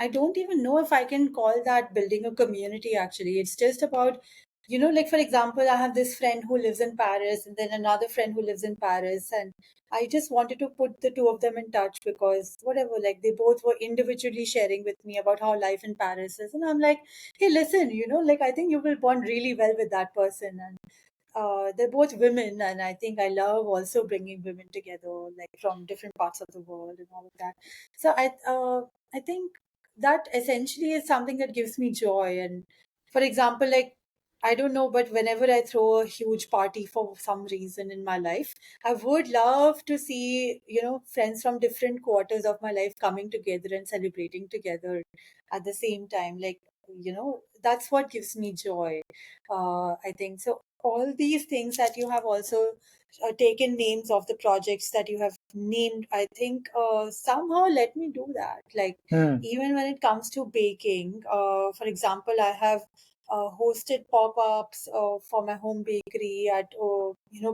I don't even know if I can call that building a community actually. It's just about, like for example, I have this friend who lives in Paris and then another friend who lives in Paris. And I just wanted to put the two of them in touch because whatever, like they both were individually sharing with me about how life in Paris is. And I'm like, hey, listen, like I think you will bond really well with that person. And they're both women, and I think I love also bringing women together, like from different parts of the world and all of that. So I think that essentially is something that gives me joy. And for example, like I don't know, but whenever I throw a huge party for some reason in my life, I would love to see friends from different quarters of my life coming together and celebrating together at the same time. Like that's what gives me joy. I think so. All these things that you have also taken names of the projects that you have named, I think somehow let me do that. Like, Hmm. even when it comes to baking, for example, I have hosted pop-ups for my home bakery at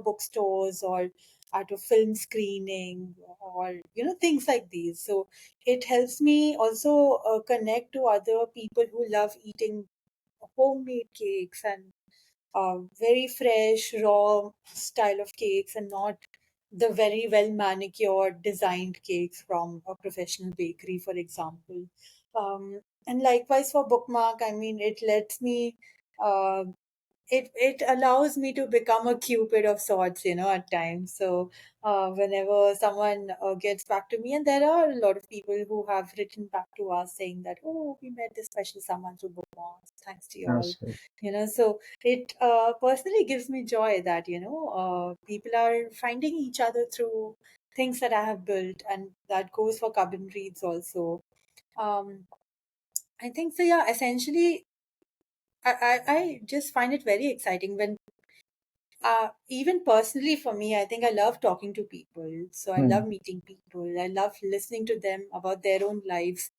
bookstores or at a film screening or things like these. So it helps me also connect to other people who love eating homemade cakes and very fresh, raw style of cakes and not the very well manicured, designed cakes from a professional bakery, for example. And likewise for Bookmark, I mean, it lets me, uh, it allows me to become a cupid of sorts, at times. So whenever someone gets back to me, and there are a lot of people who have written back to us saying that, oh, we met this special someone through Bookmark. thanks to you all. Absolutely. So it personally gives me joy that people are finding each other through things that I have built, and that goes for Cubbon Reads also. um I think so, yeah. Essentially, I just find it very exciting when, even personally for me, I think I love talking to people. So I Hmm. love meeting people. I love listening to them about their own lives.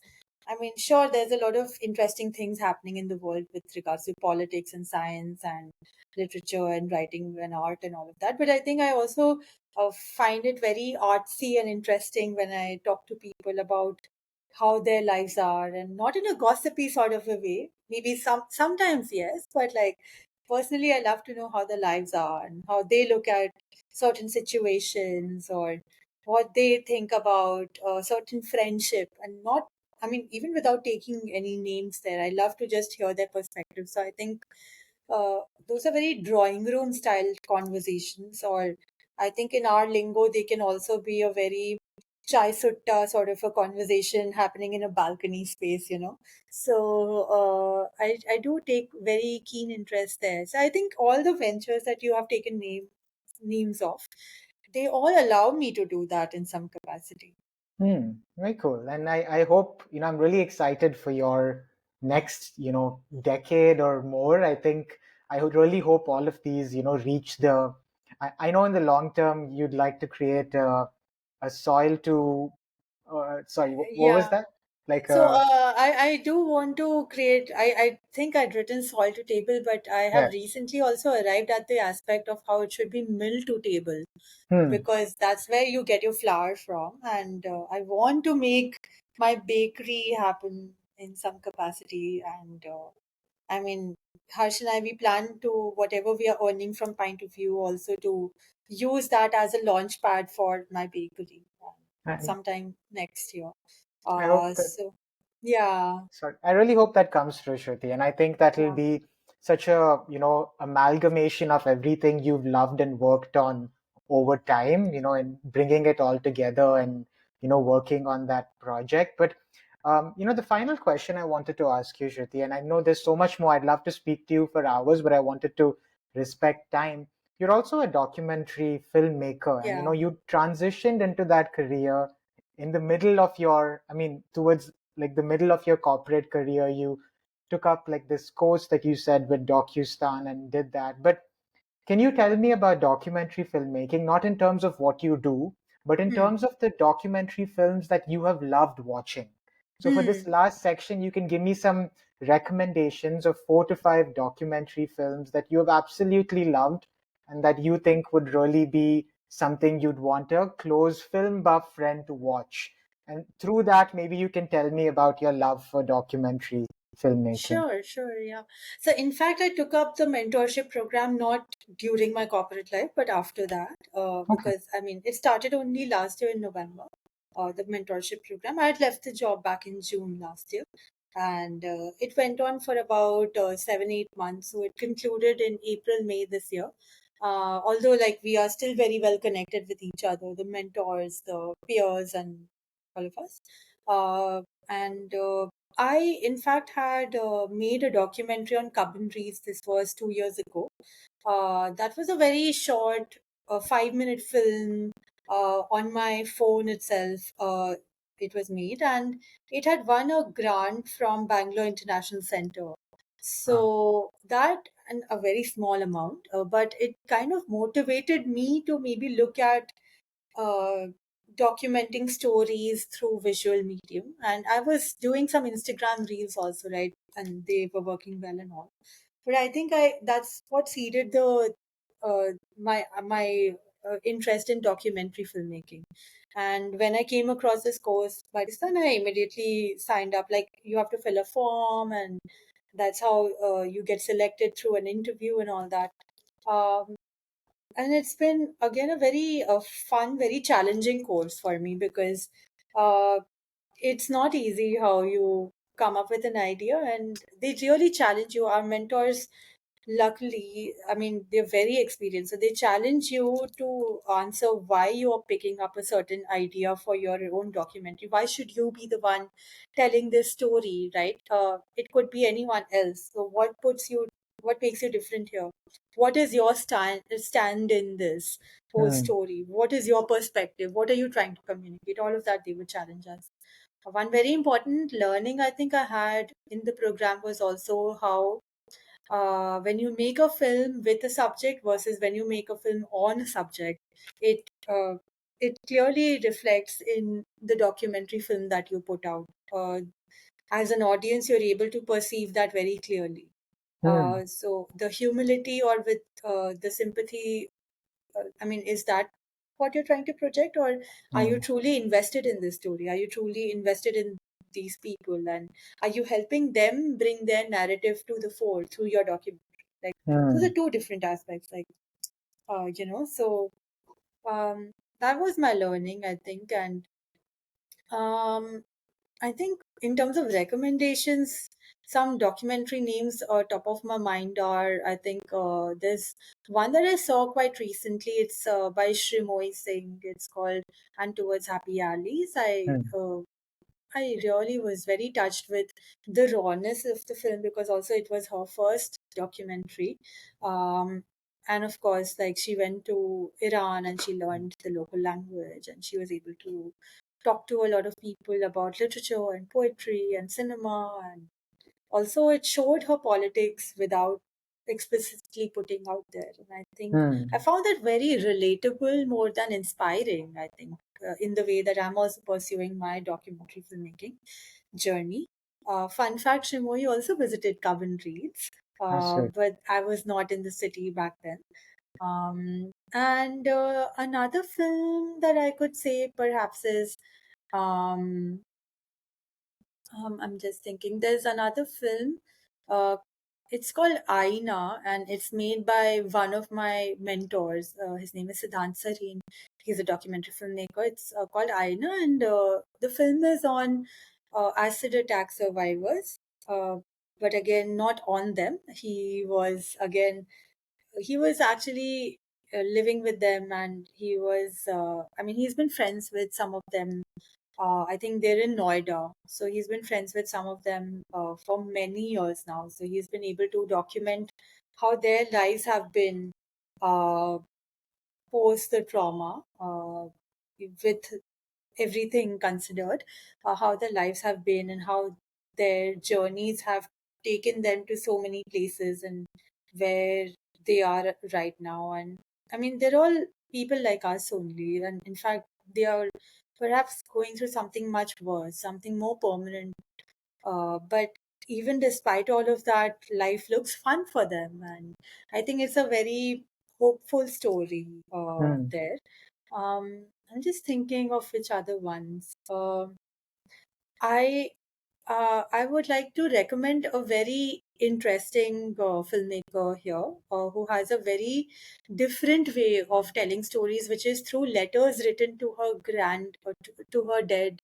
I mean, sure, there's a lot of interesting things happening in the world with regards to politics and science and literature and writing and art and all of that. But I think I also find it very artsy and interesting when I talk to people about how their lives are, and not in a gossipy sort of a way. Maybe sometimes yes, but like personally, I love to know how their lives are and how they look at certain situations, or what they think about certain friendship, and not, I mean, even without taking any names there, I love to just hear their perspective. So I think uh, those are very drawing room style conversations, or I think in our lingo, they can also be a very chai sutta sort of a conversation happening in a balcony space. So I do take very keen interest there. So I think all the ventures that you have taken names of, they all allow me to do that in some capacity. Hmm, very cool. And I hope, I'm really excited for your next, decade or more. I think I would really hope all of these, reach I know in the long term you'd like to create a soil to, sorry, what was Yeah. that? Like So a, I do want to create. I think I'd written soil to table, but I yeah. have recently also arrived at the aspect of how it should be mill to table, Hmm. because that's where you get your flour from. And I want to make my bakery happen in some capacity. And I mean, Harsh and I, we plan to, whatever we are earning from Point of View, also to use that as a launch pad for my bakery I, sometime next year. I hope that So yeah, Sorry, I really hope that comes through, Shruti, and I think that'll yeah, be such a amalgamation of everything you've loved and worked on over time, and bringing it all together and working on that project. But the final question I wanted to ask you, Shruti, and I know there's so much more. I'd love to speak to you for hours, but I wanted to respect time. You're also a documentary filmmaker, and yeah. you transitioned into that career in the middle of your, I mean, towards like the middle of your corporate career. You took up like this course that you said with DocuStan and did that. But can you tell me about documentary filmmaking, not in terms of what you do, but in Hmm. terms of the documentary films that you have loved watching? So for this Hmm. last section, you can give me some recommendations of 4 to 5 documentary films that you have absolutely loved and that you think would really be something you'd want a close film buff friend to watch. And through that, maybe you can tell me about your love for documentary filmmaking. Sure, sure, yeah. So, in fact, I took up the mentorship program not during my corporate life, but after that, Okay. because I mean, it started only last year in November. The mentorship program. I had left the job back in June last year, and it went on for about 7, 8 months. So, it concluded in April, May this year. Although, like, we are still very well connected with each other, the mentors, the peers, and all of us. And I, in fact, had made a documentary on Cubbon Reads. This was 2 years ago. That was a very short, 5-minute film on my phone itself. It was made, and it had won a grant from Bangalore International Center. Uh, So that, and a very small amount, but it kind of motivated me to maybe look at uh, documenting stories through visual medium. And I was doing some Instagram reels also, right? And they were working well and all. But I think I that's what seeded the my interest in documentary filmmaking. And when I came across this course by this time, I immediately signed up. Like, you have to fill a form, and that's how you get selected through an interview and all that. Um, and it's been again a very fun, very challenging course for me, because uh, it's not easy how you come up with an idea, and they really challenge you. Our mentors luckily, I mean, they're very experienced. So they challenge you to answer why you are picking up a certain idea for your own documentary. Why should you be the one telling this story, right? It could be anyone else. So what makes you different here? What is your stand in this whole Hmm. story? What is your perspective? What are you trying to communicate? All of that they would challenge us. One very important learning I think I had in the program was also how when you make a film with a subject versus when you make a film on a subject, it clearly reflects in the documentary film that you put out. As an audience, you're able to perceive that very clearly. Hmm. So the humility or with the sympathy, I mean, is that what you're trying to project, or are you Hmm. truly invested in this story? Are you truly invested in these people, and are you helping them bring their narrative to the fore through your documentary? Like, those are Hmm. two different aspects. Like, so um, that was my learning, I think, and um, I think in terms of recommendations, some documentary names top of my mind are, I think there's one that I saw quite recently. It's by Shrimoy Singh. It's called And Towards Happy Alleys. Hmm. I really was very touched with the rawness of the film because also it was her first documentary. Um, and of course, like she went to Iran and she learned the local language and she was able to talk to a lot of people about literature and poetry and cinema. And also, it showed her politics without explicitly putting out there. And I think I Hmm. found that very relatable more than inspiring, I think, in the way that I'm also pursuing my documentary filmmaking journey. Fun fact, Shimoy also visited Cubbon Reads, That's good. but I was not in the city back then. And another film that I could say perhaps is um, I'm just thinking. There's another film. Uh, it's called Aina, and it's made by one of my mentors. His name is Siddhant Sareen. He's a documentary filmmaker. It's called Aina, and the film is on acid attack survivors. Uh, but again, not on them. He was actually living with them, and he was. I mean, he's been friends with some of them. I think they're in Noida. So he's been friends with some of them for many years now. So he's been able to document how their lives have been uh, post the trauma, with everything considered, how their lives have been and how their journeys have taken them to so many places and where they are right now. And I mean, they're all people like us only. And in fact, they are perhaps going through something much worse, something more permanent. But even despite all of that, life looks fun for them. And I think it's a very hopeful story Hmm. there. I'm just thinking of which other ones. I I would like to recommend a very interesting filmmaker here who has a very different way of telling stories, which is through letters written to her to her dead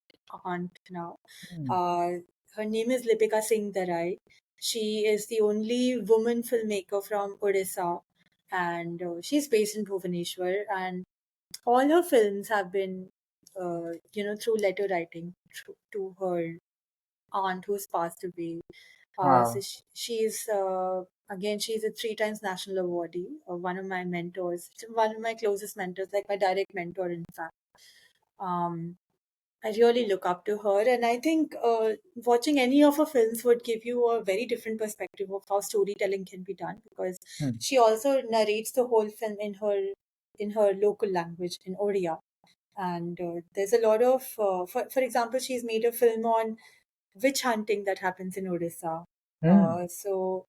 aunt now. Hmm. Uh, Her name is Lipika Singh Darai. She is the only woman filmmaker from Odisha, and she's based in Bhubaneswar. And all her films have been, through letter writing to her aunt who's passed away. Wow. She's again, she's a three times national awardee, one of my mentors, one of my closest mentors, like my direct mentor, in fact. Um, I really look up to her, and I think watching any of her films would give you a very different perspective of how storytelling can be done because Hmm. she also narrates the whole film in her local language in Odia. And there's a lot of, for example, she's made a film on witch hunting that happens in Odisha. Hmm. So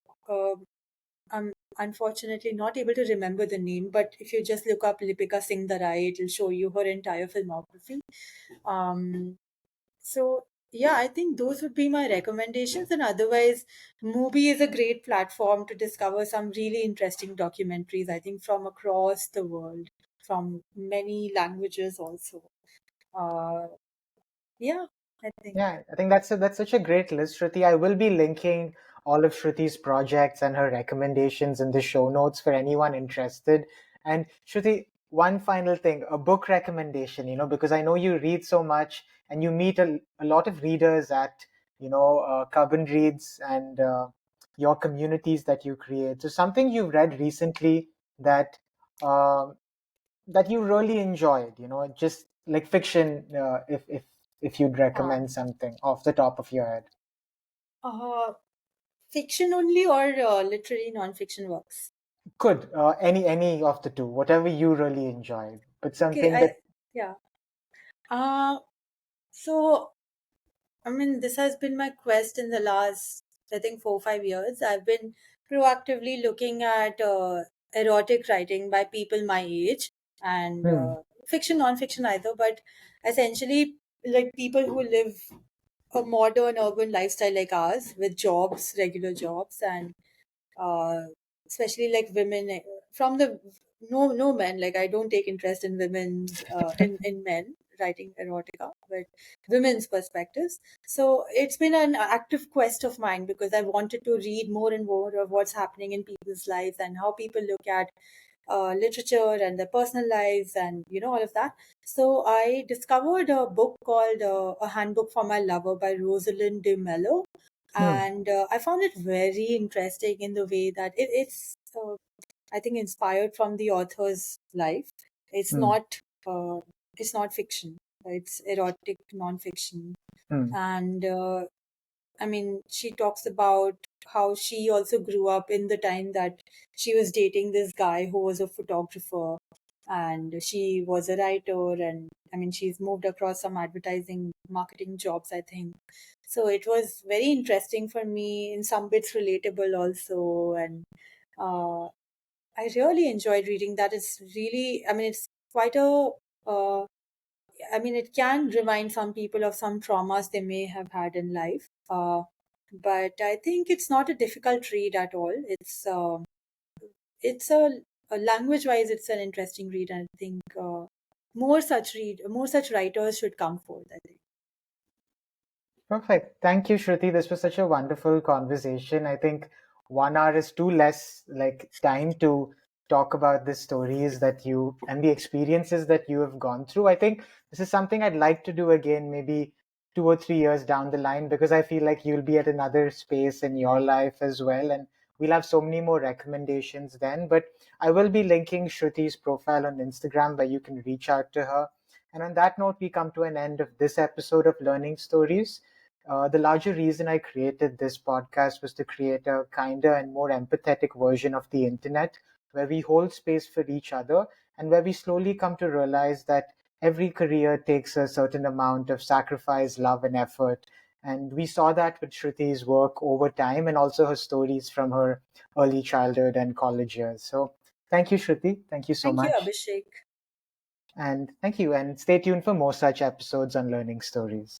I'm unfortunately not able to remember the name, but if you just look up Lipika Singh Darai, it'll show you her entire filmography. Um, so yeah, I think those would be my recommendations. And otherwise, Mubi is a great platform to discover some really interesting documentaries. I think from across the world, from many languages also. Uh, yeah, I think. Yeah, I think that's such a great list, Shruti. I will be linking all of Shruti's projects and her recommendations in the show notes for anyone interested. And Shruti, one final thing, a book recommendation, because I know you read so much and you meet a lot of readers at, Cubbon Reads and your communities that you create. So something you've read recently that uh, that you really enjoyed, just like fiction, if you'd Uh, recommend something off the top of your head. uh, Fiction only or literary non-fiction works? Could any of the two, whatever you really enjoyed, but Okay, something that. yeah. Uh, so I mean, this has been my quest in the last, I think, 4 or 5 years. I've been proactively looking at erotic writing by people my age and Hmm. fiction, non-fiction either, but essentially like people who live a modern urban lifestyle like ours with jobs, regular jobs, and uh, especially like women from the no men, like I don't take interest in women's in men writing erotica, but women's perspectives. So it's been an active quest of mine because I wanted to read more and more of what's happening in people's lives and how people look at literature and their personal lives and all of that. So I discovered a book called A Handbook for My Lover by Rosalind de Mello, Hmm. and I found it very interesting in the way that it's I think inspired from the author's life. It's Hmm. not uh, it's not fiction. It's erotic non-fiction, Hmm. and I mean, she talks about how she also grew up in the time that she was dating this guy who was a photographer and she was a writer. And I mean, she's moved across some advertising marketing jobs, I think. So it was very interesting for me, in some bits relatable also. And uh, I really enjoyed reading that. It's really, I mean, it's quite a uh, I mean, it can remind some people of some traumas they may have had in life. But I think it's not a difficult read at all. It's a language-wise, it's an interesting read, and I think more such writers should come forth, I think. Perfect. Thank you, Shruti. This was such a wonderful conversation. I think 1 hour is too less like time to talk about the stories that you and the experiences that you have gone through. I think this is something I'd like to do again, maybe 2 or 3 years down the line, because I feel like you'll be at another space in your life as well. And we'll have so many more recommendations then. But I will be linking Shruti's profile on Instagram where you can reach out to her. And on that note, we come to an end of this episode of Learning Stories. The larger reason I created this podcast was to create a kinder and more empathetic version of the internet where we hold space for each other and where we slowly come to realize that every career takes a certain amount of sacrifice, love, and effort. And we saw that with Shruti's work over time and also her stories from her early childhood and college years. So thank you, Shruti. Thank you so Thank you, much. Abhishek. And thank you. And stay tuned for more such episodes on Learning Stories.